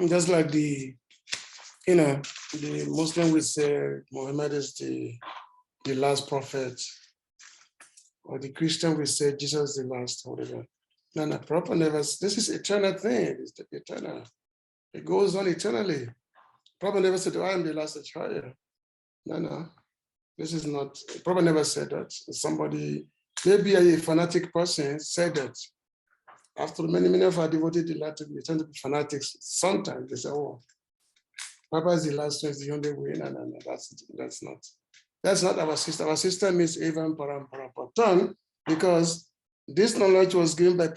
Just like the Muslim will say Muhammad is the last prophet, or the Christian will say Jesus is the last, whatever. No, Prabhupada never. This is eternal thing. It's eternal. It goes on eternally. Prabhupada never said, I am the last Acharya. No. This is not. Prabhupada never said that. Somebody, maybe a fanatic person said that. After many of our devotees, they like to be tend to be fanatics. Sometimes they say, "Oh, Papa is the last one, is the only way." No. That's not our system. Our system is even parampara, because this knowledge was given by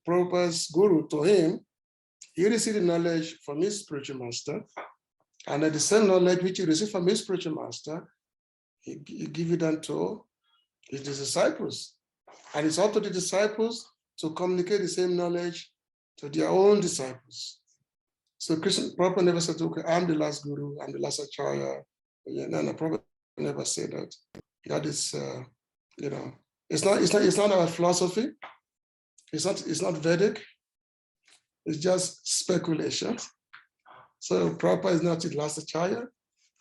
Prabhupada's guru to him. He received the knowledge from his spiritual master, and the same knowledge which he received from his spiritual master, he give it unto his disciples. And it's up to the disciples to communicate the same knowledge to their own disciples. So Prabhupada never said, okay, I'm the last guru, I'm the last Acharya. No, Prabhupada never said that. That is, it's not our philosophy. It's not Vedic. It's just speculation. So Prabhupada is not the last Acharya,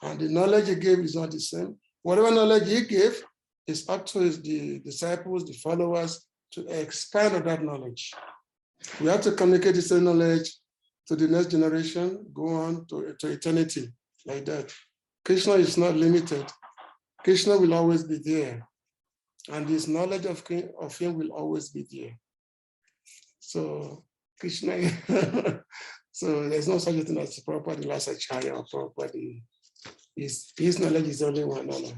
and the knowledge he gave is not the same. Whatever knowledge he gave, it's up to the disciples, the followers, to expand on that knowledge. We have to communicate the same knowledge to the next generation, go on to eternity, like that. Krishna is not limited. Krishna will always be there. And this knowledge of him will always be there. So Krishna, so there's no such a thing as Prabhupada, the last Acharya, or Prabhupada. His knowledge is only one. No.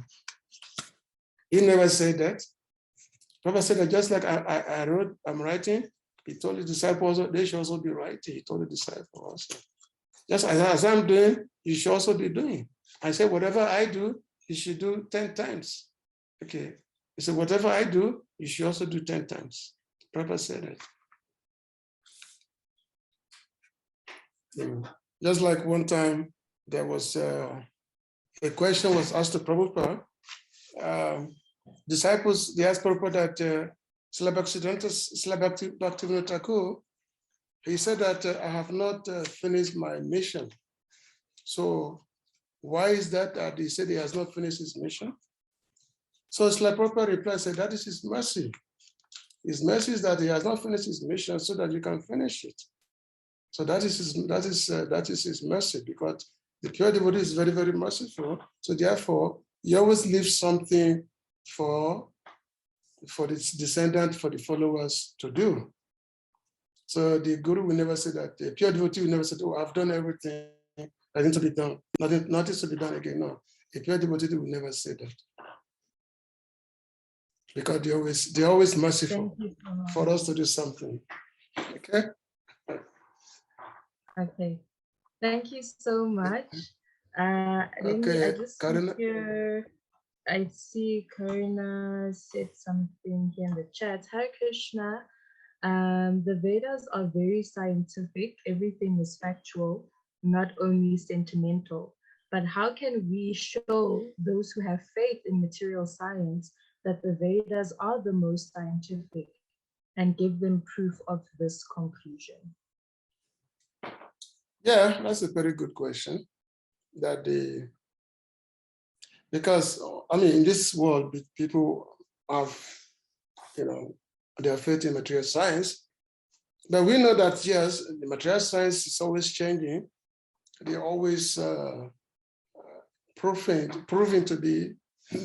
He never said that. Prabhupada said that just like I'm writing, he told the disciples they should also be writing. He told the disciples also. Just as I'm doing, you should also be doing. I said, whatever I do, you should do 10 times. Okay. He said, whatever I do, you should also do 10 times. Prabhupada said that. Just like one time, there was a question was asked to Prabhupada. Disciples, they asked Prabhupada that Bhaktivinoda Thakur, he said that I have not finished my mission. So why is that? He said he has not finished his mission. So Srila Prabhupada replied, said that is his mercy. His mercy is that he has not finished his mission so that you can finish it. So that is his mercy, because the pure devotee is very, very merciful. So therefore, he always leaves something for the descendant, for the followers to do. So the guru will never say that. The pure devotee will never say, "Oh, I've done everything that needs to be done. Nothing to be done again." No, the pure devotee will never say that. because they're always merciful Thank you so much. for us to do something. Okay. Okay. Thank you so much. Let me, I Okay, just see Karina. here, I see Karina said something here in the chat. Hare Krishna. The Vedas are very scientific. Everything is factual, not only sentimental. But how can we show those who have faith in material science that the Vedas are the most scientific and give them proof of this conclusion? Yeah, that's a very good question. Because I mean, in this world, people have, their faith in material science, but we know that yes, the material science is always changing. They're always proving to be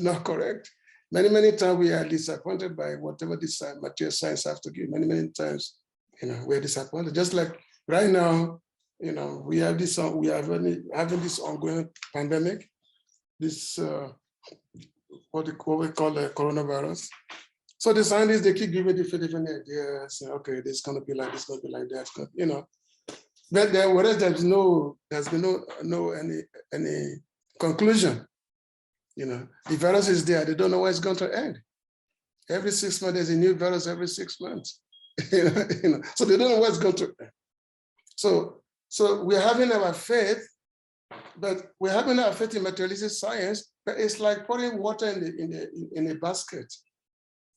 not correct. Many times we are disappointed by whatever this material science have to give. Many times, we're disappointed. Just like right now, we have this. We are having this ongoing pandemic. This what we call the coronavirus. So the scientists, they keep giving different ideas. Okay, this is going to be like this, going to be like that. But whereas there's been no any conclusion. The virus is there. They don't know where it's going to end. Every 6 months, there's a new virus every 6 months. So they don't know where it's going to end. So we're having our faith, but we're having our faith in materialistic science. But it's like pouring water in a basket.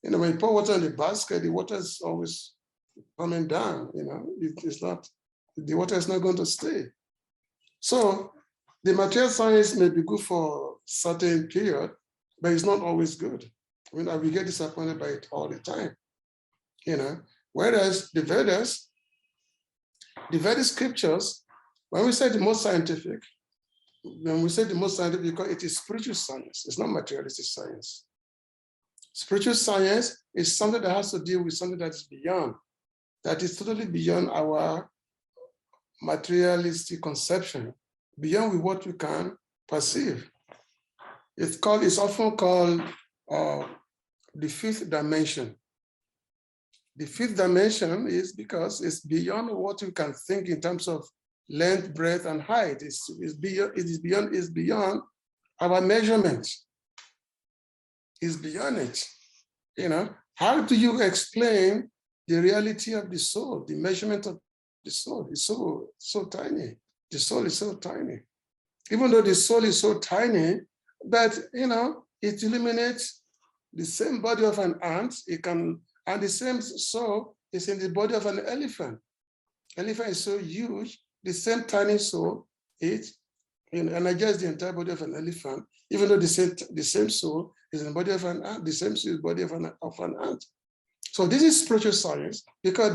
When you pour water in the basket, the water is always coming down. It's not, the water is not going to stay. So the material science may be good for certain period, but it's not always good. We get disappointed by it all the time. Whereas the Vedas, the Vedic scriptures, when we say the most scientific, because it is spiritual science, it's not materialistic science. Spiritual science is something that has to deal with something that is beyond, that is totally beyond our materialistic conception, beyond with what we can perceive. It's often called the fifth dimension. The fifth dimension is because it's beyond what you can think in terms of length, breadth, and height. It is beyond our measurement. Is beyond it. How do you explain the reality of the soul, the measurement of the soul? It's so tiny. The soul is so tiny. Even though the soul is so tiny, but it illuminates the same body of an ant. And the same soul is in the body of an elephant. Elephant is so huge, the same tiny soul, it energizes the entire body of an elephant, even though the same soul is in the body of an ant, the same soul is the body of an ant. So this is spiritual science, because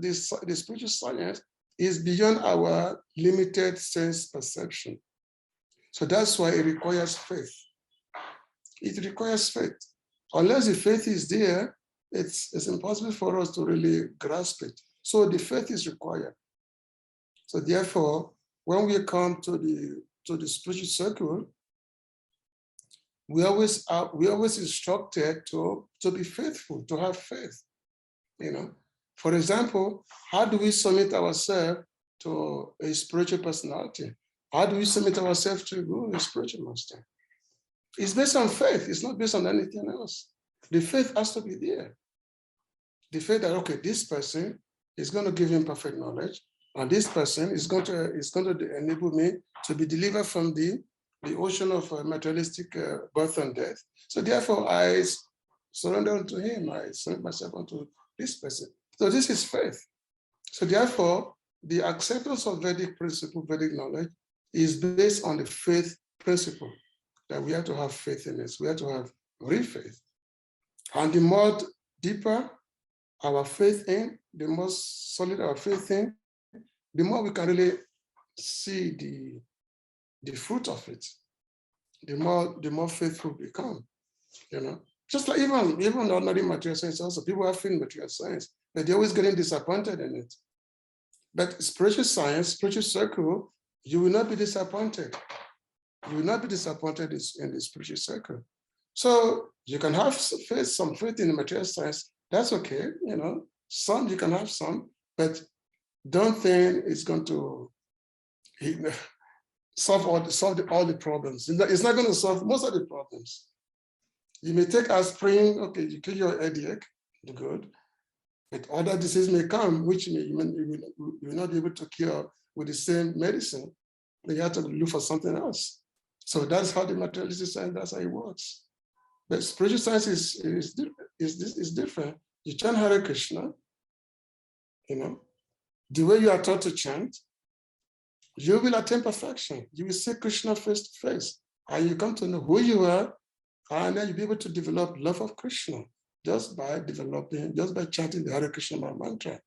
this spiritual science is beyond our limited sense perception. So that's why it requires faith. It requires faith. Unless the faith is there, it's impossible for us to really grasp it. So the faith is required. So therefore, when we come to the spiritual circle, we always instructed to be faithful, to have faith. For example, how do we submit ourselves to a spiritual personality? How do we submit ourselves to a spiritual master? It's based on faith. It's not based on anything else. The faith has to be there. The faith that, okay, this person is going to give him perfect knowledge, and this person is going to enable me to be delivered from the ocean of materialistic birth and death. So therefore, I surrender unto him. I submit myself unto this person. So this is faith. So therefore, the acceptance of Vedic principle, Vedic knowledge, is based on the faith principle, that we have to have faith in it. We have to have real faith. And the more deeper our faith in, the more solid our faith in, the more we can really see the fruit of it. The more faithful we become, Just like even ordinary material science, also people have faith in material science, but they're always getting disappointed in it. But spiritual science, spiritual circle, you will not be disappointed. You will not be disappointed in the spiritual circle. So you can have some faith in the material science. That's okay, you know. Some you can have some, but don't think it's going to solve all the problems. It's not going to solve most of the problems. You may take aspirin, okay, you kill your headache, good. But other diseases may come, which you will not be able to cure with the same medicine. Then you have to look for something else. So that's how the materialistic science, that's how it works. But spiritual science is different. You chant Hare Krishna, you know, the way you are taught to chant, you will attain perfection. You will see Krishna face to face, and you come to know who you are, and then you'll be able to develop love of Krishna just by chanting the Hare Krishna mantra.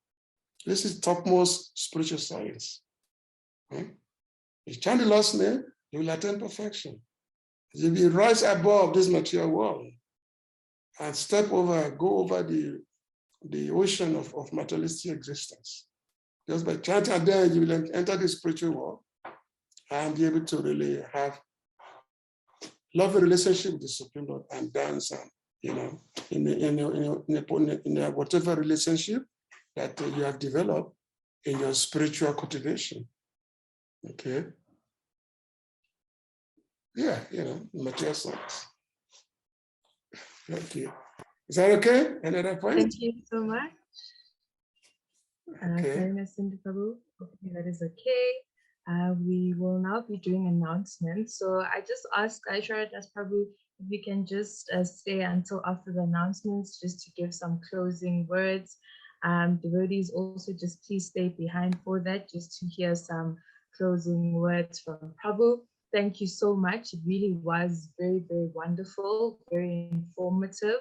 This is topmost spiritual science. You chant the Lord's name, you will attain perfection. You will rise above this material world and go over the ocean of materialistic existence. Just by chanting, and then you will enter the spiritual world and be able to really have lovely relationship with the Supreme Lord and dance, and you know, in whatever relationship that you have developed in your spiritual cultivation. Okay. Yeah, you know, material science. Thank you. Is that okay? Another point? Thank you so much. Okay. Prabhu. Hopefully that is okay. We will now be doing announcements. So I just asked Isvara as Prabhu if we can just stay until after the announcements, just to give some closing words. Devotees also just please stay behind for that, just to hear some closing words from Prabhu. Thank you so much. It really was very, very wonderful, very informative.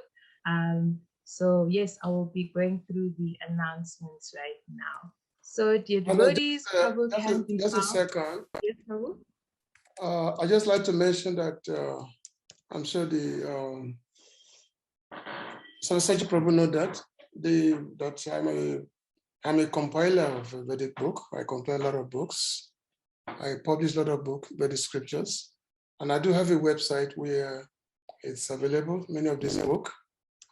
So yes, I will be going through the announcements right now. So dear devotees, Prabhu can be just a second. Yes, Prabhu? I just like to mention that I'm sure the Sanskrit Prabhu know that I'm a compiler of a Vedic book. I compile a lot of books. I publish a lot of books, Vedic scriptures, and I do have a website where it's available. Many of these books.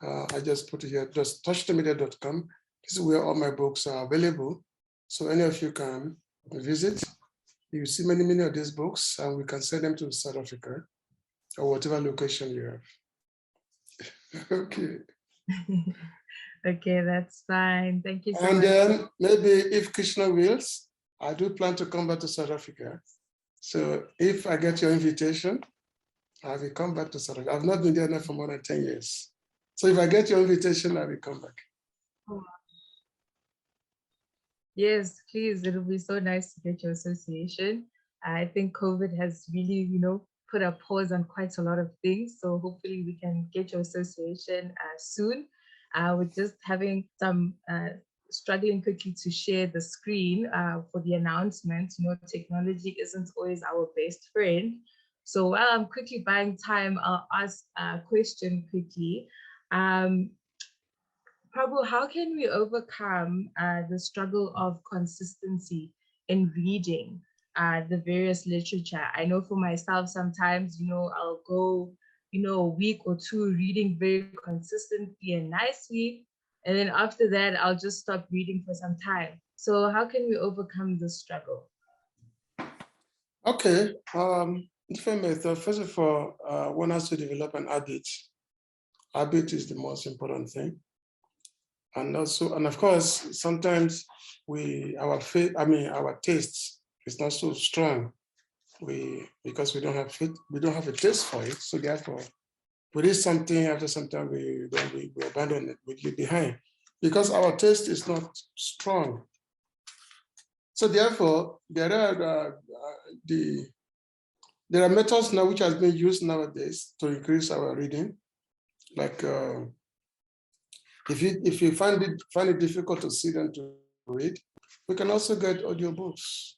I just put it here, just touchthemedia.com. This is where all my books are available. So any of you can visit. You see many of these books, and we can send them to South Africa or whatever location you have. Okay. Okay, that's fine. Thank you so much. And then maybe if Krishna wills, I do plan to come back to South Africa. So if I get your invitation, I will come back to South Africa. I've not been there now for more than 10 years. So if I get your invitation, I will come back. Oh. Yes, please. It'll be so nice to get your association. I think COVID has really, put a pause on quite a lot of things. So hopefully we can get your association soon. We're just having some struggling quickly to share the screen for the announcement. Technology isn't always our best friend. So while I'm quickly buying time, I'll ask a question quickly. Prabhu, how can we overcome the struggle of consistency in reading the various literature? I know for myself, sometimes, I'll go, a week or two reading very consistently and nicely. And then after that, I'll just stop reading for some time. So how can we overcome this struggle? Okay. Different method. First of all, one has to develop an habit. Habit is the most important thing. And also, and of course, sometimes our taste is not so strong. Because we don't have a taste for it. So therefore, we read something, after some time we abandon it, we leave behind, because our taste is not strong. So therefore, there are methods now which has been used nowadays to increase our reading. Like if you find it difficult to sit and to read, we can also get audiobooks.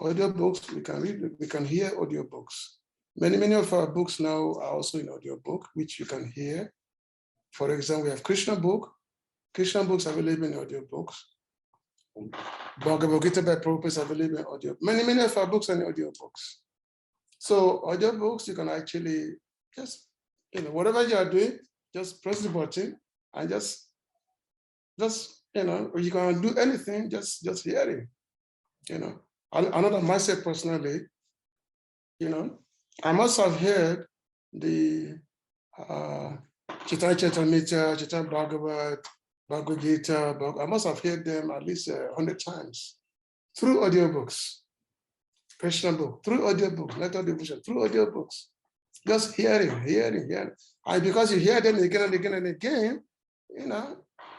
Audiobooks, we can read, we can hear audiobooks. Many of our books now are also in audiobook, which you can hear. For example, we have Krishna book. Krishna books available in audiobooks. Bhagavad Gita by Prabhupada is available in audio. Many of our books are in audiobooks. So audiobooks, you can actually just whatever you are doing, just press the button and just you can do anything, just hearing. I know that myself personally, I must have heard the Chaitanya Charitamrita, Chaitanya Bhagavat, Bhagavad Gita, I must have heard them at least 100 times through audiobooks, Krishna book, through audiobooks, letter devotion, through audiobooks, just hearing. And because you hear them again and again and again,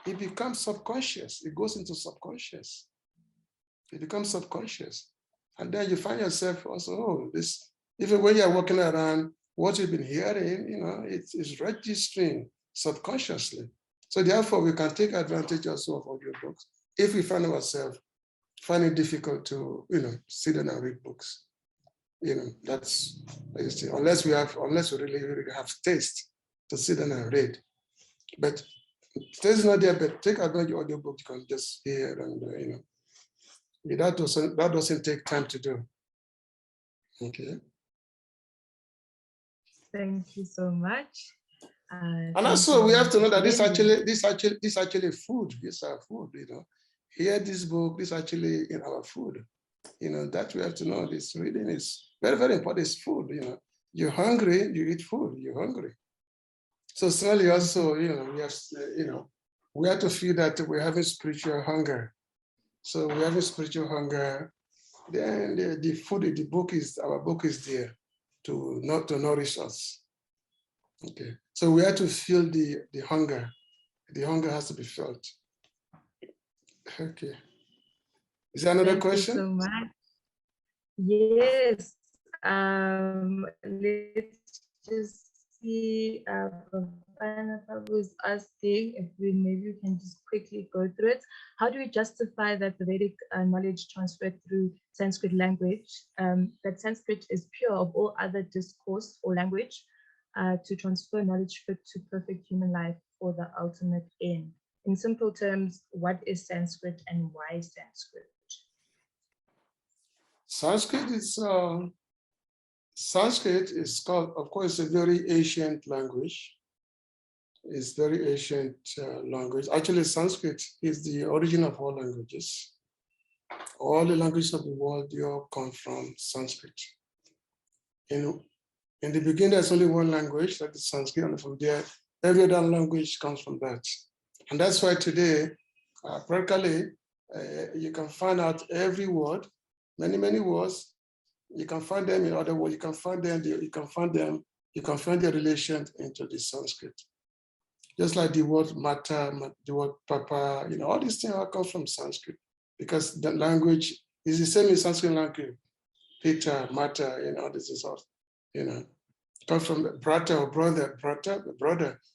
it becomes subconscious. It goes into subconscious. It becomes subconscious. And then you find yourself also, this, even when you're walking around, what you've been hearing, it's registering subconsciously. So therefore, we can take advantage also of audiobooks if we find ourselves finding it difficult to, sit down and read books. That's unless we really have taste to sit down and read. But taste is not there. But take advantage of audiobook. You can just hear and that doesn't take time to do. Okay. Thank you so much. And also, we have to know that this actually food. These are food. Here, this book, this actually in our food. That we have to know. This reading is very, very important. It's food. You're hungry, you eat food. You're hungry. So similarly, also, we have to feel that we're having spiritual hunger. So we're having spiritual hunger. Then the food, our book is there to nourish us. Okay. So we have to feel the hunger. The hunger has to be felt. Okay. Is there another question? Thank you so much. Yes. Let's just see. Prabhu is asking if maybe we can just quickly go through it. How do we justify that the Vedic knowledge transferred through Sanskrit language, that Sanskrit is pure of all other discourse or language, to transfer knowledge fit to perfect human life for the ultimate end? In simple terms, what is Sanskrit and why Sanskrit? Sanskrit is called, of course, a very ancient language. It's very ancient language. Actually, Sanskrit is the origin of all languages. All the languages of the world, they all come from Sanskrit. In the beginning, there's only one language, that is Sanskrit, and from there, every other language comes from that. And that's why today, practically, you can find out every word, many words. You can find them in other words. You can find their relation into the Sanskrit. Just like the word matter, the word papa, all these things all come from Sanskrit, because the language is the same in Sanskrit language. Peter, matter, this is all, come from brother or brother.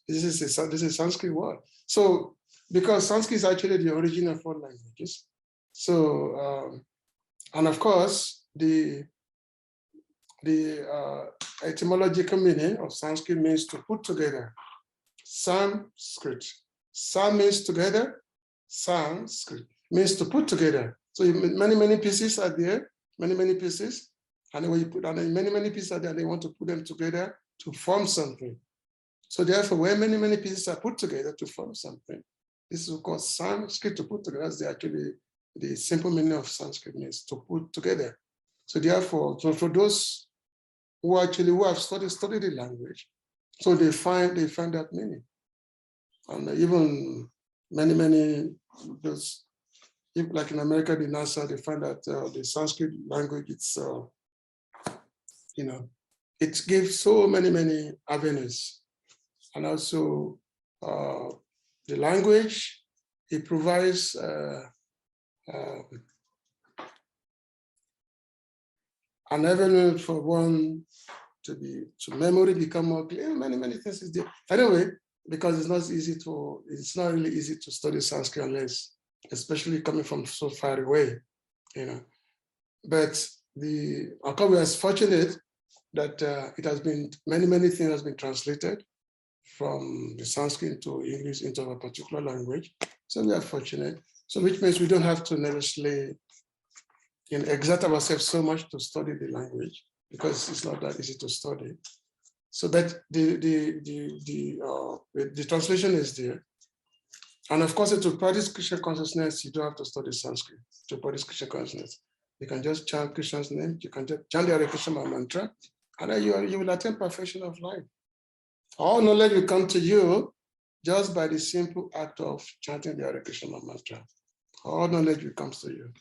This is a Sanskrit word. So, because Sanskrit is actually the origin of all languages. So, and of course, the etymological meaning of Sanskrit means to put together. Sanskrit. San means together. Sanskrit means to put together. So many pieces are there, many pieces. And when you put many pieces are there, they want to put them together to form something. So therefore, when many pieces are put together to form something, this is called Sanskrit, to put together. That's actually the simple meaning of Sanskrit means to put together. So therefore, for those who have studied the language, so they find that meaning. And even many those, like in America, the NASA, they find that the Sanskrit language, it's it gives so many avenues. And also the language, it provides an avenue for one to memory become more clear. Many things is there. Anyway, because it's not really easy to study Sanskrit unless, especially coming from so far away, But we are fortunate that it has been many things has been translated from the Sanskrit to English into a particular language. So we are fortunate. So which means we don't have to necessarily exert ourselves so much to study the language, because it's not that easy to study. So that the translation is there. And of course, to practice Krishna consciousness, you don't have to study Sanskrit to practice Krishna consciousness. You can just chant Krishna's name. You can just chant the Hare Krishna mantra, and then you will attain perfection of life. All knowledge will come to you just by the simple act of chanting the Hare Krishna mantra. All knowledge will come to you.